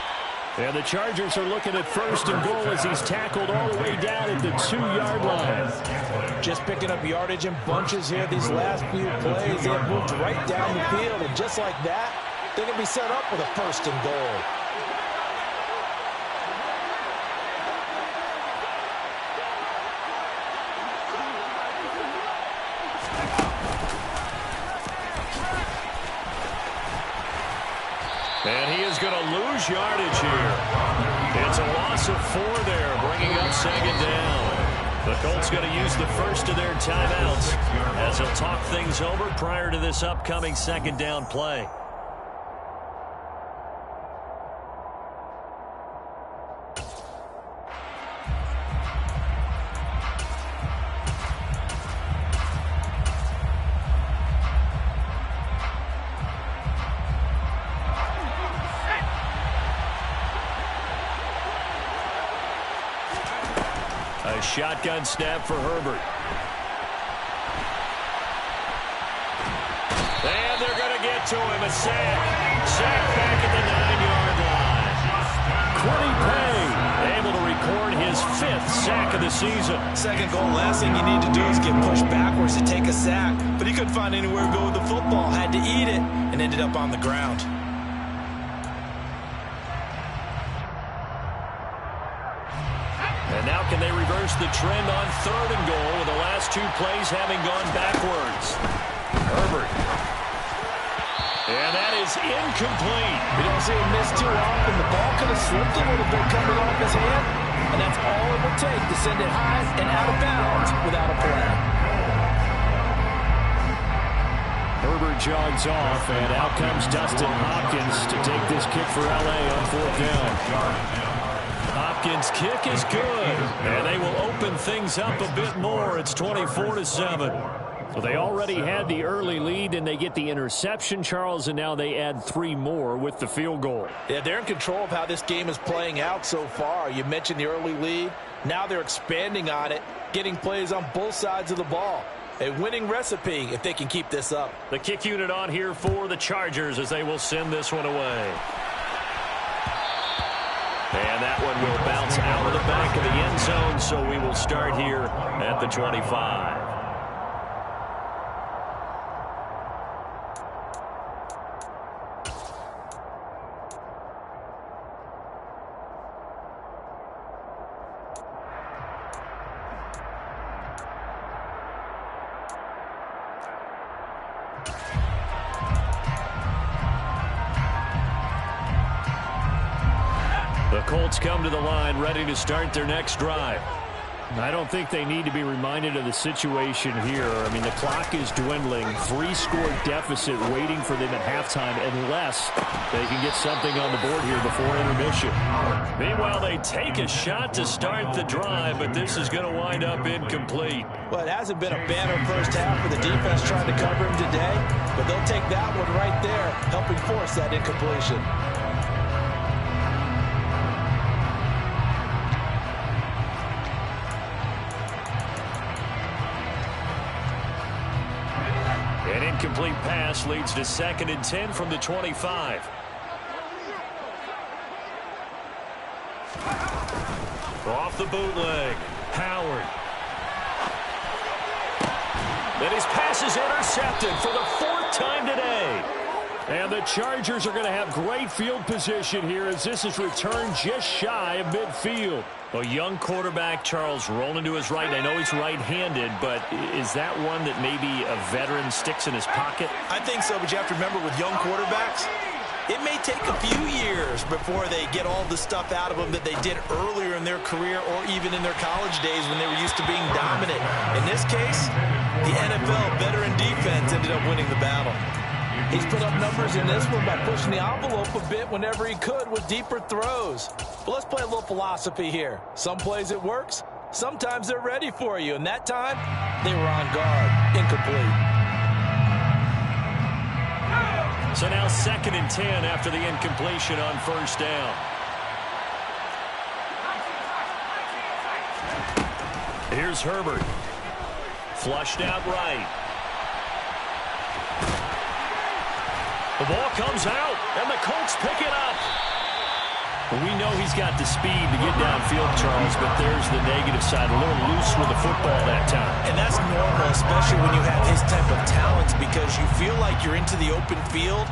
And the Chargers are looking at first and goal as he's tackled all the way down at the 2-yard line. Just picking up yardage in bunches here these last few plays. They have moved right down the field, and just like that, they're going to be set up with a first and goal. And he is going to lose yardage here. It's a loss of 4 there, bringing up second down. The Colts going to use the first of their timeouts as they'll talk things over prior to this upcoming second down play. Shotgun snap for Herbert. And they're going to get to him. A sack. Sack back at the 9-yard line. Quiddy Pay able to record his 5th sack of the season. Second goal, last thing you need to do is get pushed backwards to take a sack. But he couldn't find anywhere to go with the football. Had to eat it and ended up on the ground. And now can they reverse the trend on 3rd and goal with the last 2 plays having gone backwards? Herbert. And that is incomplete. We don't see him miss too often. The ball could have slipped a little bit coming off his hand, and that's all it would take to send it high and out of bounds without a play. Herbert jogs off, and out comes Dustin Hopkins to take this kick for L.A. on 4th down. Hopkins' kick is good, and they will open things up a bit more. It's 24-7. Well, they already had the early lead, and they get the interception, Charles, and now they add 3 more with the field goal. Yeah, they're in control of how this game is playing out so far. You mentioned the early lead. Now they're expanding on it, getting plays on both sides of the ball. A winning recipe if they can keep this up. The kick unit on here for the Chargers as they will send this one away. And that one will bounce out of the back of the end zone, so we will start here at the 25. The Colts come to the line ready to start their next drive. I don't think they need to be reminded of the situation here. I mean, the clock is dwindling. 3-score deficit waiting for them at halftime unless they can get something on the board here before intermission. Meanwhile, they take a shot to start the drive, but this is going to wind up incomplete. Well, it hasn't been a banner first half for the defense trying to cover him today, but they'll take that one right there, helping force that incompletion. An incomplete pass leads to 2nd and 10 from the 25. Off the bootleg. Howard. And his pass is intercepted for the 4th time today. And the Chargers are going to have great field position here as this is returned just shy of midfield. A young quarterback, Charles, rolling to his right. I know he's right-handed, but is that one that maybe a veteran sticks in his pocket? I think so, but you have to remember with young quarterbacks, it may take a few years before they get all the stuff out of them that they did earlier in their career or even in their college days when they were used to being dominant. In this case, the NFL veteran defense ended up winning the battle. He's put up numbers in this one by pushing the envelope a bit whenever he could with deeper throws. But let's play a little philosophy here. Some plays it works, sometimes they're ready for you. And that time, they were on guard. Incomplete. So now 2nd and 10 after the incompletion on first down. Here's Herbert. Flushed out right. The ball comes out, and the Colts pick it up. We know he's got the speed to get downfield, Charles, but there's the negative side. A little loose with the football that time. And that's normal, especially when you have his type of talents, because you feel like you're into the open field,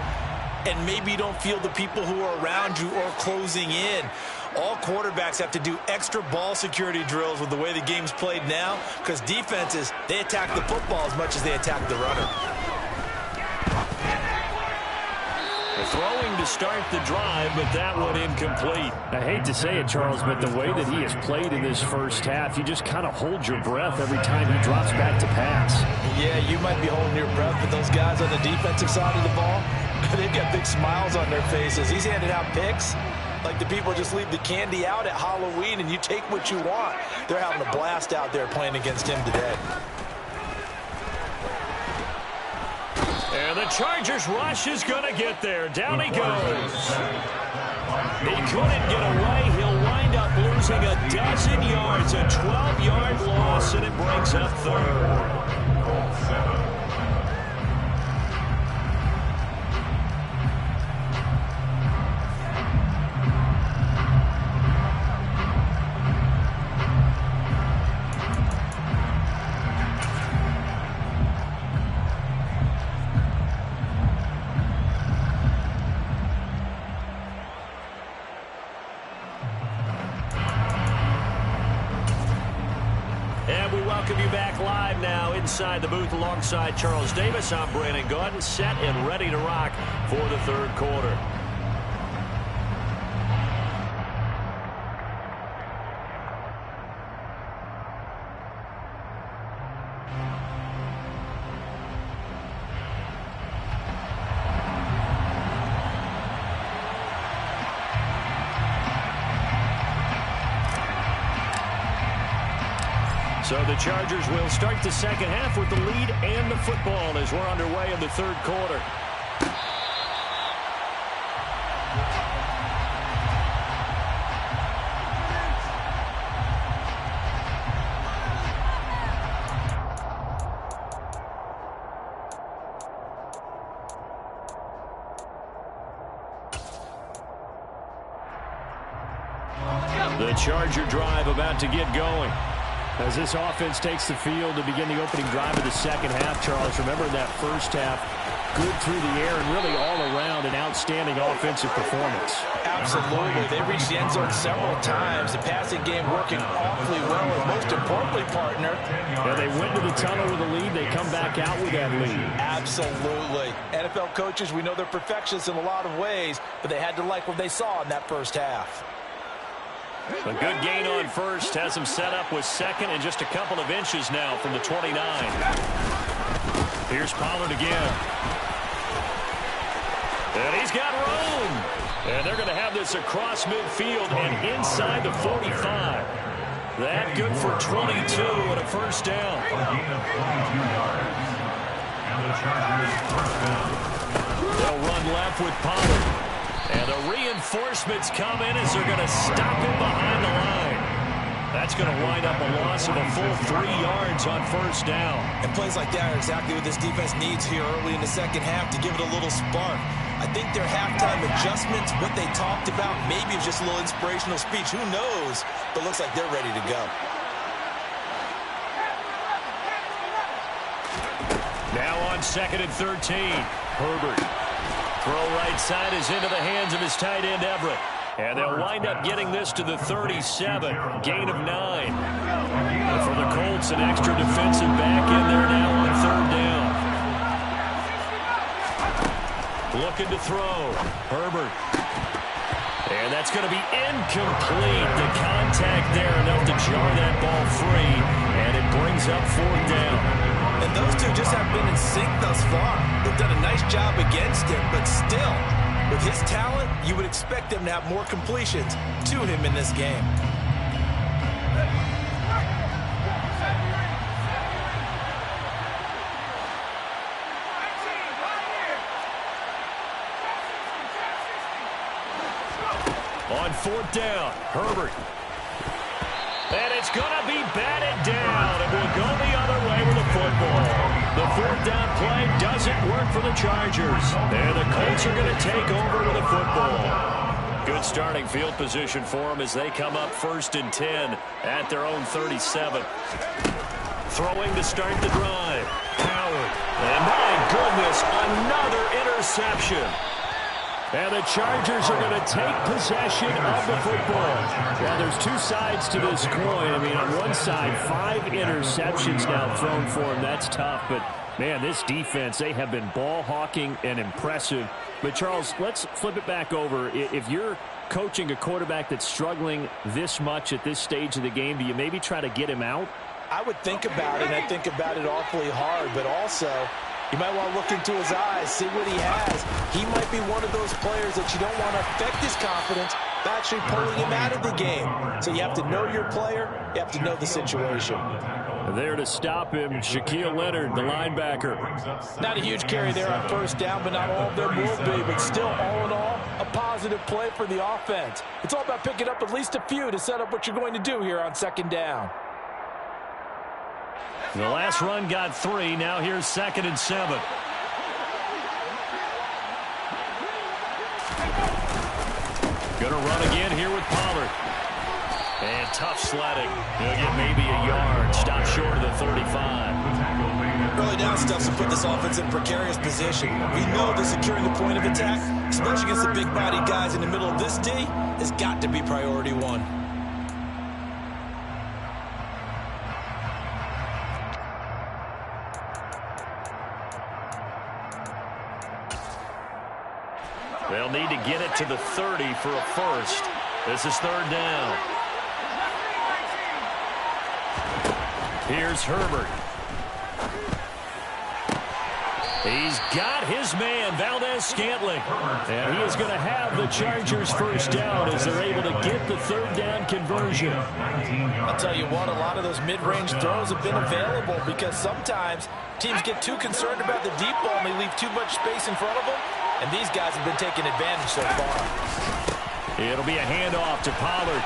and maybe you don't feel the people who are around you or closing in. All quarterbacks have to do extra ball security drills with the way the game's played now, because defenses, they attack the football as much as they attack the runner. Throwing to start the drive, but that one incomplete. I hate to say it, Charles, but the way that he has played in this first half, you just kind of hold your breath every time he drops back to pass. Yeah, you might be holding your breath, but those guys on the defensive side of the ball, they've got big smiles on their faces. He's handing out picks like the people just leave the candy out at Halloween and you take what you want. They're having a blast out there playing against him today. And the Chargers rush is going to get there. Down he goes. He couldn't get away. He'll wind up losing a dozen yards, a 12-yard loss, and it brings up 3rd. Colts 7. Welcome you back live now inside the booth alongside Charles Davis. I'm Brandon Gaudin, set and ready to rock for the 3rd quarter. So the Chargers will start the second half with the lead and the football as we're underway in the 3rd quarter. The Charger drive about to get going. As this offense takes the field to begin the opening drive of the second half, Charles, remember that first half, good through the air and really all around an outstanding offensive performance. Absolutely. They reached the end zone several times. The passing game working awfully well, and most importantly, partner. Yeah, they went to the tunnel with a lead. They come back out with that lead. Absolutely. NFL coaches, we know they're perfectionists in a lot of ways, but they had to like what they saw in that first half. A good gain on first has him set up with 2nd and just a couple of inches now from the 29. Here's Pollard again. And he's got room. And they're going to have this across midfield and inside the 45. That good for 22 and a first down. A gain of 22 yards. And the Chargers first down. They'll run left with Pollard. And the reinforcements come in as they're going to stop him behind the line. That's going to wind up a loss of a full 3 yards on first down. And plays like that are exactly what this defense needs here early in the second half to give it a little spark. I think their halftime adjustments, what they talked about, maybe it was just a little inspirational speech. Who knows? But looks like they're ready to go. Now on 2nd and 13. Herbert. Throw right side is into the hands of his tight end, Everett. And they'll wind up getting this to the 37. Gain of 9. And for the Colts, an extra defensive back in there now on 3rd down. Looking to throw. Herbert. And that's going to be incomplete. The contact there enough to jar that ball free. And it brings up 4th down. And those two just have been in sync thus far. They've done a nice job against him, but still, with his talent, you would expect them to have more completions to him in this game. On fourth down, Herbert. And it's going to be batted down. It will go the other way with the football. The fourth down play doesn't work for the Chargers. And the Colts are going to take over with the football. Good starting field position for them as they come up 1st and 10 at their own 37. Throwing to start the drive. Howard. And my goodness, another interception. And the Chargers are going to take possession of the football. Well, there's two sides to this coin. I mean, on one side, 5 interceptions now thrown for him. That's tough. But, man, this defense, they have been ball hawking and impressive. But, Charles, let's flip it back over. If you're coaching a quarterback that's struggling this much at this stage of the game, do you maybe try to get him out? I would think about it, and I think about it awfully hard. But also, you might want to look into his eyes, see what he has. He might be one of those players that you don't want to affect his confidence by actually pulling him out of the game. So you have to know your player. You have to know the situation. There to stop him, Shaquille Leonard, the linebacker. Not a huge carry there on first down, but not all of them will be. But still, all in all, a positive play for the offense. It's all about picking up at least a few to set up what you're going to do here on second down. The last run got 3. Now here's 2nd and 7. Going to run again here with Pollard. And tough sledding. He'll get maybe a yard. Stop short of the 35. Early down stuff to put this offense in precarious position. We know that securing the point of attack, especially against the big-bodied guys in the middle of this D, has got to be priority 1. They'll need to get it to the 30 for a first. This is 3rd down. Here's Herbert. He's got his man, Valdez-Scantling. And he is going to have the Chargers first down as they're able to get the 3rd down conversion. I'll tell you what, a lot of those mid-range throws have been available because sometimes teams get too concerned about the deep ball and they leave too much space in front of them. And these guys have been taking advantage so far. It'll be a handoff to Pollard.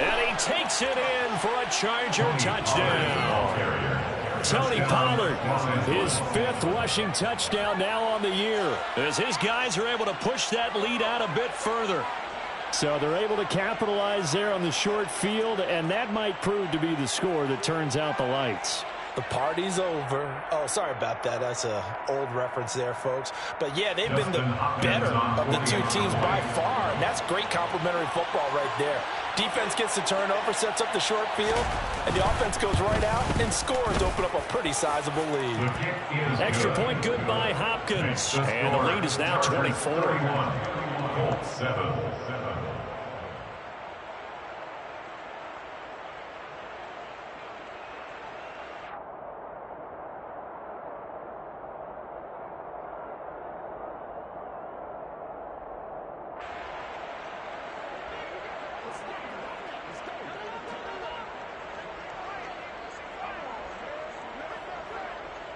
And he takes it in for a Charger touchdown. Tony Pollard, his 5th rushing touchdown now on the year, as his guys are able to push that lead out a bit further. So they're able to capitalize there on the short field, and that might prove to be the score that turns out the lights. The party's over. Oh, sorry about that. That's an old reference there, folks. But, yeah, they've been the better of the two teams by far, and that's great complimentary football right there. Defense gets the turnover, sets up the short field, and the offense goes right out and scores to open up a pretty sizable lead. Extra point good by Hopkins, and the lead is now 24. Colts 7.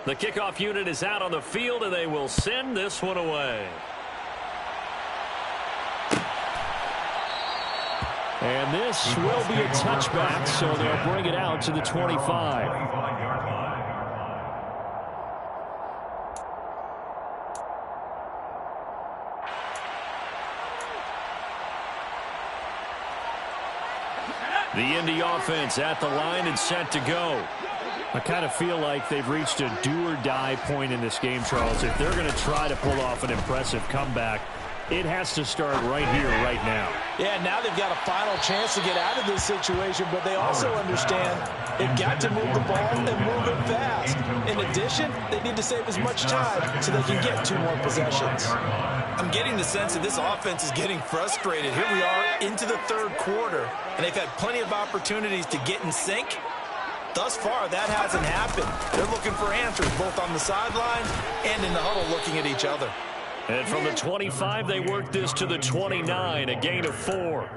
The kickoff unit is out on the field, and they will send this one away. And this will be a touchback, so they'll bring it out to the 25. The Indy offense at the line and set to go. I kind of feel like they've reached a do-or-die point in this game, Charles. If they're going to try to pull off an impressive comeback, it has to start right here, right now. Yeah, now they've got a final chance to get out of this situation, but they also understand they've got to move the ball and move it fast. In addition, they need to save as much time so they can get 2 more possessions. I'm getting the sense that this offense is getting frustrated. Here we are into the 3rd quarter, and they've had plenty of opportunities to get in sync, Thus far, that hasn't happened. They're looking for answers, both on the sideline and in the huddle, looking at each other. And from the 25, they work this to the 29, a gain of 4.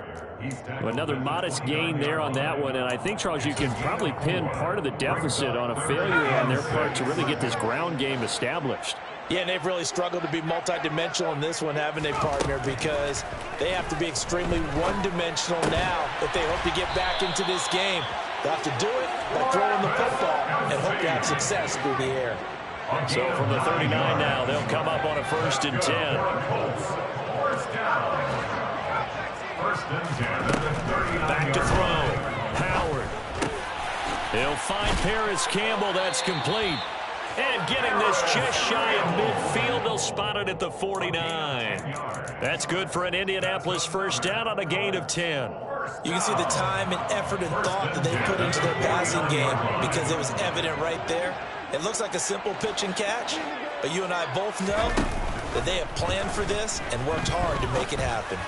Another modest gain there on that one, and I think, Charles, you can probably pin part of the deficit on a failure on their part to really get this ground game established. Yeah, and they've really struggled to be multidimensional in this one, haven't they, partner? Because they have to be extremely one-dimensional now if they hope to get back into this game. They'll have to do it by throwing the football and hope to have success through the air. So from the 39 now, they'll come up on a 1st and 10. First down. First and 10 at the 39. Back to throw. Howard. He'll find Paris Campbell. That's complete. And getting this just shy of midfield, they'll spot it at the 49. That's good for an Indianapolis first down on a gain of 10. You can see the time and effort and thought that they put into their passing game because it was evident right there. It looks like a simple pitch and catch, but you and I both know that they have planned for this and worked hard to make it happen.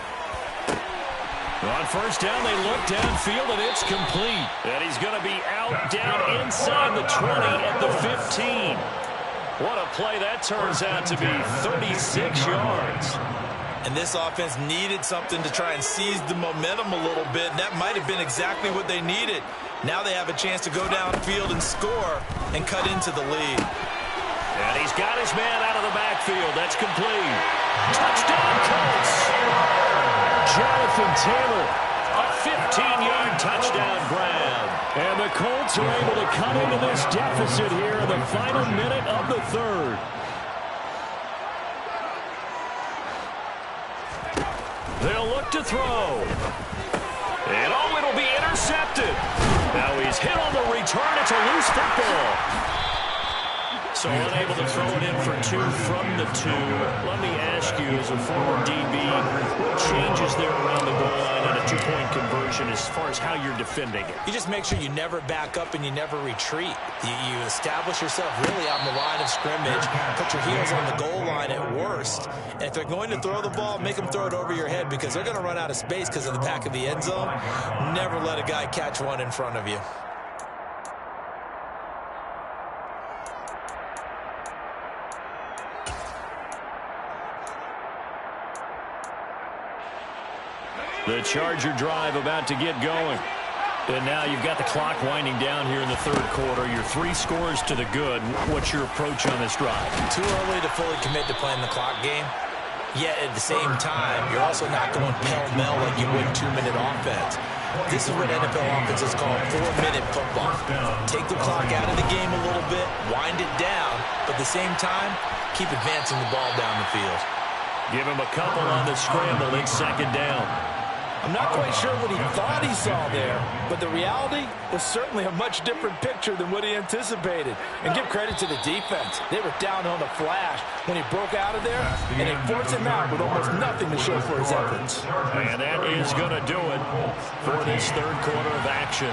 On first down, they look downfield, and it's complete. And he's going to be out down inside the 20 at the 15. What a play that turns out to be, 36 yards. And this offense needed something to try and seize the momentum a little bit, and that might have been exactly what they needed. Now they have a chance to go downfield and score and cut into the lead. And he's got his man out of the backfield. That's complete. Touchdown, Colts. Jonathan Taylor, a 15-yard touchdown grab. And the Colts are able to come into this deficit here in the final minute of the 3rd. They'll look to throw. And oh, it'll be intercepted. Now he's hit on the return. It's a loose football. So unable to throw it in for 2 from the 2. Let me ask you, as a former DB, what changes there around the goal line on a 2-point conversion as far as how you're defending it? You just make sure you never back up and you never retreat. You establish yourself really on the line of scrimmage, put your heels on the goal line at worst. And if they're going to throw the ball, make them throw it over your head because they're going to run out of space because of the back of the end zone. Never let a guy catch one in front of you. The Charger drive about to get going. And now you've got the clock winding down here in the 3rd quarter. Your 3 scores to the good. What's your approach on this drive? Too early to fully commit to playing the clock game. Yet at the same time, you're also not going pell-mell like you would 2-minute offense. This is what NFL offenses call 4-minute football. Take the clock out of the game a little bit, wind it down, but at the same time, keep advancing the ball down the field. Give him a couple on the scramble. It's 2nd down. I'm not quite sure what he thought he saw there, but the reality was certainly a much different picture than what he anticipated. And give credit to the defense. They were down on the flash when he broke out of there, and they forced him out with almost nothing to show for his efforts. And that is going to do it for this 3rd quarter of action.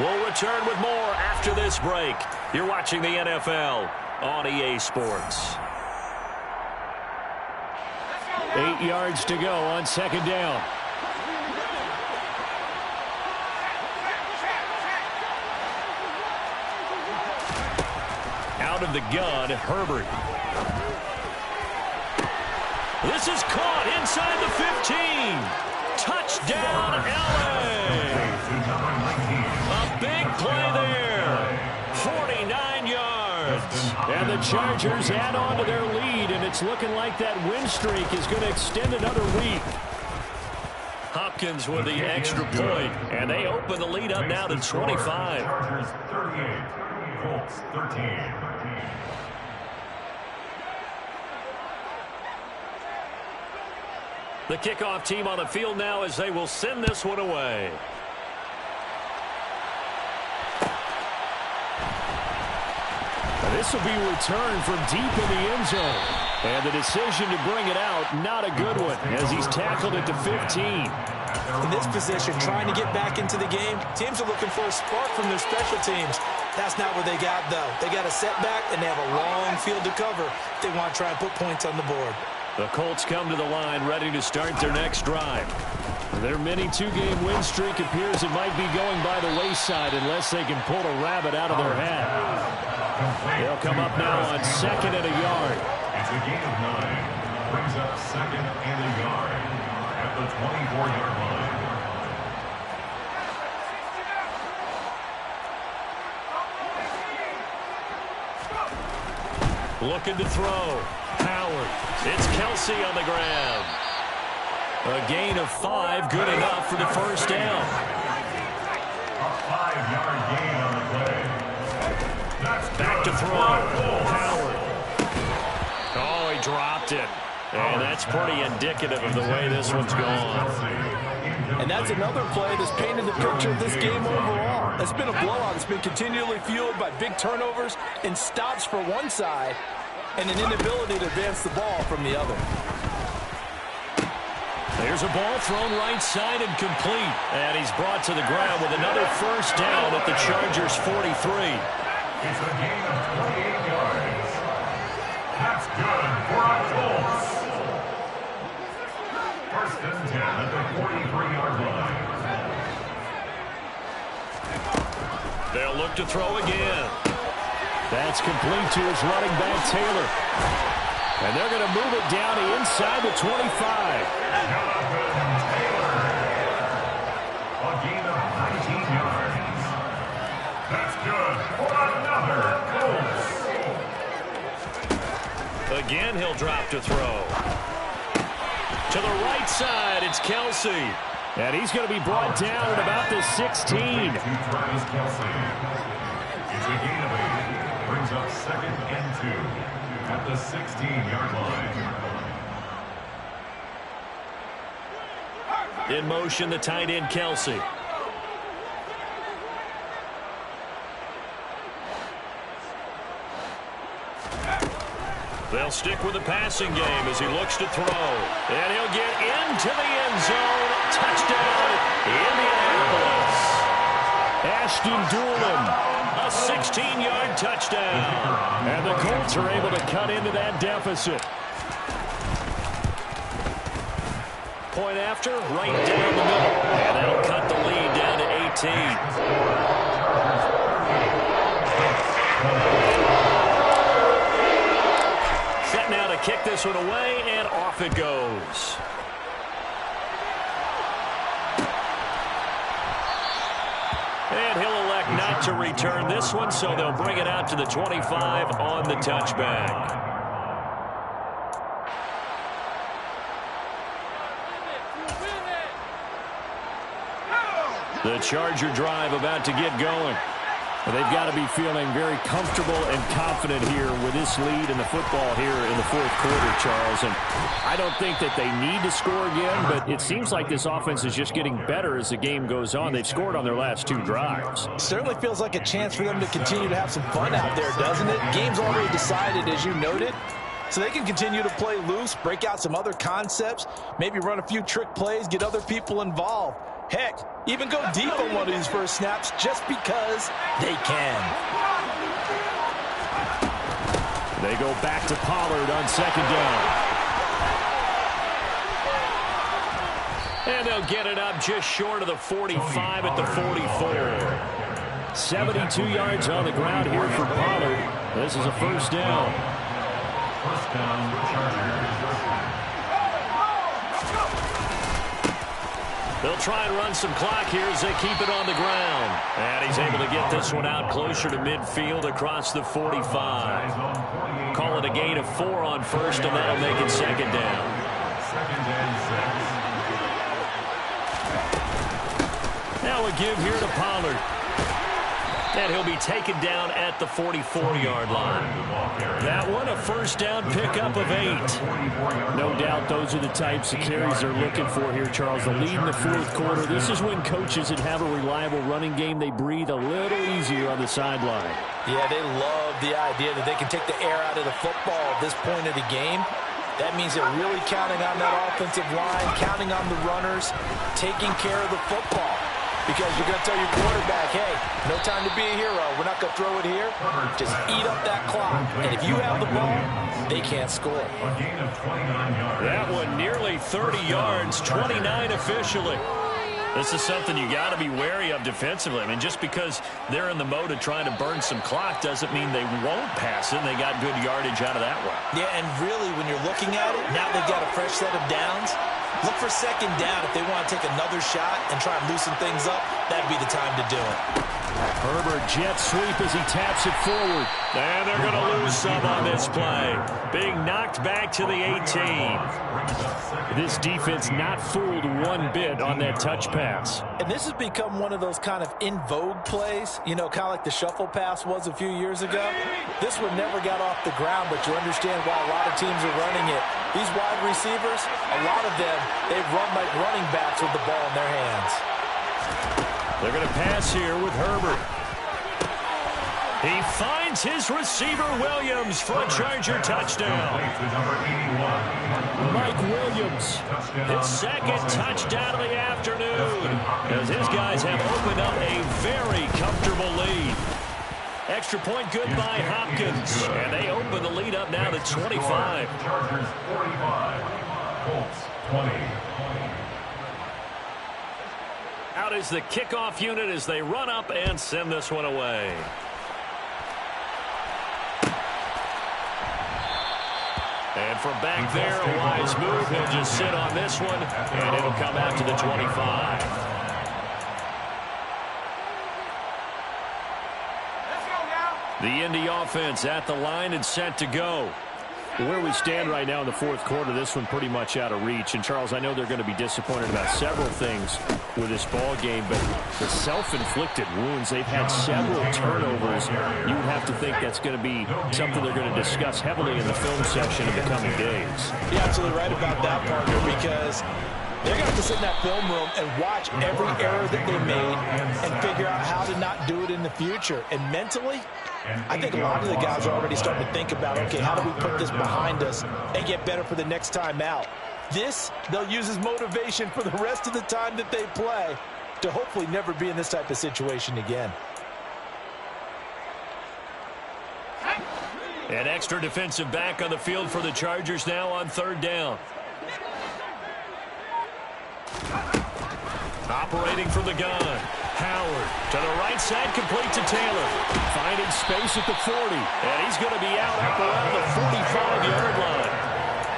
We'll return with more after this break. You're watching the NFL on EA Sports. 8 yards to go on 2nd down. Out of the gun, Herbert. This is caught inside the 15. Touchdown, LA. A big play there. 49 yards. And the Chargers add on to their lead, and it's looking like that win streak is going to extend another week. Hopkins with the extra point, and they open the lead up now to 25. Chargers 38, Colts 13. The kickoff team on the field now as they will send this one away. This will be returned from deep in the end zone. And the decision to bring it out, not a good one, as he's tackled it to 15. In this position, trying to get back into the game, teams are looking for a spark from their special teams. That's not what they got, though. They got a setback, and they have a long field to cover if they want to try and put points on the board. The Colts come to the line ready to start their next drive. Their mini two-game win streak appears it might be going by the wayside unless they can pull a rabbit out of their hat. They'll come up now on 2nd and a yard. It's a gain of 9. Brings up 2nd and a yard at the 24-yard line. Looking to throw. Howard. It's Kelsey on the ground. A gain of 5, good enough for the first down. A 5-yard gain on the play. That's Back to throw. Howard. Oh, he dropped it. And that's pretty indicative of the way this one's gone. And that's another play that's painted the picture of this game overall. It's been a blowout. It's been continually fueled by big turnovers and stops for one side and an inability to advance the ball from the other. There's a ball thrown right side and complete. And he's brought to the ground with another first down at the Chargers' 43. It's a gain of 28 yards. That's good for our Colts. First and 10 at the 43-yard line. They'll look to throw again. That's complete to his running back, Taylor. And they're going to move it down to inside the 25. Jonathan Taylor. A gain of 19 yards. That's good for another Colts. Again, he'll drop to throw. To the right side, it's Kelsey. And he's going to be brought down at about the 16. Travis Kelsey. It's a gain of 8. Brings up 2nd and 2 at the 16-yard line. In motion, the tight end, Kelsey. They'll stick with the passing game as he looks to throw. And he'll get into the end zone. Touchdown, Indianapolis. Ashton Doolin. A 16-yard touchdown. And the Colts are able to cut into that deficit. Point after, right down the middle. And that'll cut the lead down to 18. Set now to kick this one away, and off it goes. And he'll elect not to return this one, so they'll bring it out to the 25 on the touchback. The Charger drive about to get going. They've got to be feeling very comfortable and confident here with this lead in the football here in the fourth quarter, Charles. And I don't think that they need to score again, but it seems like this offense is just getting better as the game goes on. They've scored on their last 2 drives. It certainly feels like a chance for them to continue to have some fun out there, doesn't it? Game's already decided, as you noted. So they can continue to play loose, break out some other concepts, maybe run a few trick plays, get other people involved. Heck, even go deep on one of these first snaps just because they can. They go back to Pollard on 2nd down. And they'll get it up just short of the 45 at the 44. 72 yards on the ground here for Pollard. This is a first down. First down, Chargers. They'll try and run some clock here as they keep it on the ground. And he's able to get this one out closer to midfield across the 45. Call it a gain of 4 on first, and that'll make it 2nd down. 2nd and 6. Now a give here to Pollard. And he'll be taken down at the 44-yard line. That one, a first down pickup of 8. No doubt those are the types of carries they're looking for here, Charles. The lead in the fourth quarter. This is when coaches that have a reliable running game, they breathe a little easier on the sideline. Yeah, they love the idea that they can take the air out of the football at this point of the game. That means they're really counting on that offensive line, counting on the runners, taking care of the football. because you're going to tell your quarterback, hey, no time to be a hero. We're not going to throw it here. Just eat up that clock. And if you have the ball, they can't score. A gain of 29 yards. That one nearly 30 yards, 29 officially. This is something you got to be wary of defensively. I mean, just because they're in the mode of trying to burn some clock doesn't mean they won't pass it. They got good yardage out of that one. Yeah, and really, when you're looking at it, now they've got a fresh set of downs. Look for second down if they want to take another shot and try and loosen things up. That'd be the time to do it. Herbert jet sweep as he taps it forward. And they're going to lose some on this play. Being knocked back to the 18. This defense not fooled one bit on that touch pass. And this has become one of those kind of in vogue plays, you know, kind of like the shuffle pass was a few years ago. This one never got off the ground, but you understand why a lot of teams are running it. These wide receivers, a lot of them, they've run like running backs with the ball in their hands. They're going to pass here with Herbert. He finds his receiver, Williams, for a Charger touchdown. Mike Williams. His second touchdown of the afternoon, as his guys have opened up a very comfortable lead. Extra point good by Hopkins, and they open the lead up now to 25. Chargers 45, Colts 20. Out is the kickoff unit as they run up and send this one away. And from back there, a wise move. He'll just sit on this one, and it'll come out to the 25. The Indy offense at the line and set to go. Where we stand right now in the fourth quarter, this one pretty much out of reach. And, Charles, I know they're going to be disappointed about several things with this ball game, but the self-inflicted wounds, they've had several turnovers. You would have to think that's going to be something they're going to discuss heavily in the film session in the coming days. You're absolutely right about that, partner, because they're going to have to sit in that film room and watch every error that they made and figure out how to not do it in the future. And mentally, I think a lot of the guys are already starting to think about, okay, how do we put this behind us and get better for the next time out? This, they'll use as motivation for the rest of the time that they play to hopefully never be in this type of situation again. An extra defensive back on the field for the Chargers now on third down. Operating from the gun. Howard to the right side, complete to Taylor. Finding space at the 40. And he's going to be out up around the 45-yard line.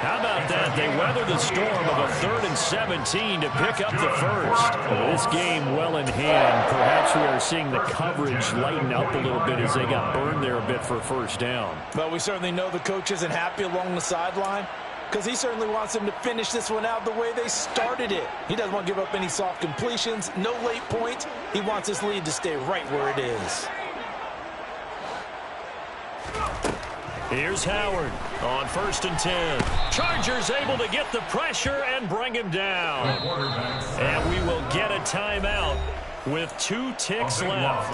How about that? They weather the storm of a 3rd and 17 to pick up the first. This game well in hand. Perhaps we are seeing the coverage lighten up a little bit as they got burned there a bit for a first down. But we certainly know the coach isn't happy along the sideline, because he certainly wants them to finish this one out the way they started it. He doesn't want to give up any soft completions, no late points. He wants this lead to stay right where it is. Here's Howard on 1st and 10. Chargers able to get the pressure and bring him down. And we will get a timeout with 2 ticks left.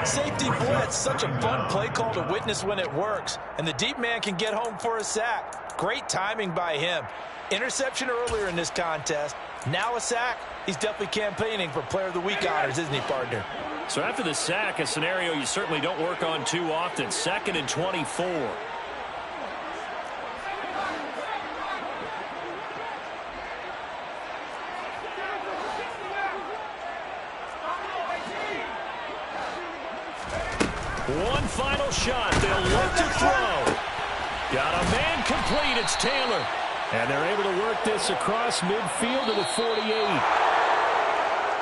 Safety blitz, such a fun play call to witness when it works. And the deep man can get home for a sack. Great timing by him. Interception earlier in this contest. Now a sack. He's definitely campaigning for Player of the Week honors, isn't he, partner? So after the sack, a scenario you certainly don't work on too often. 2nd and 24. One final shot. They'll look to throw. Got a man complete. It's Taylor. And they're able to work this across midfield to the 48.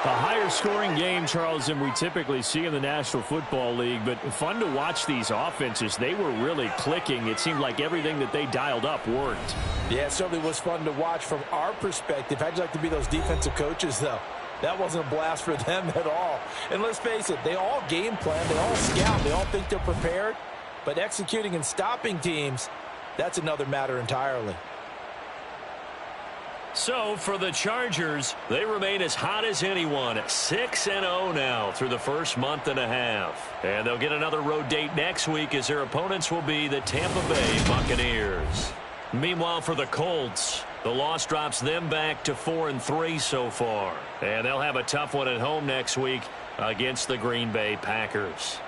A higher scoring game, Charles, than we typically see in the National Football League, but fun to watch these offenses. They were really clicking. It seemed like everything that they dialed up worked. Yeah, it certainly was fun to watch from our perspective. How'd you like to be those defensive coaches, though? That wasn't a blast for them at all. And let's face it, they all game plan, they all scout, they all think they're prepared. But executing and stopping teams, that's another matter entirely. So for the Chargers, they remain as hot as anyone at 6-0 now through the first month and a half. And they'll get another road date next week as their opponents will be the Tampa Bay Buccaneers. Meanwhile, for the Colts, The loss drops them back to 4-3 so far. And they'll have a tough one at home next week against the Green Bay Packers.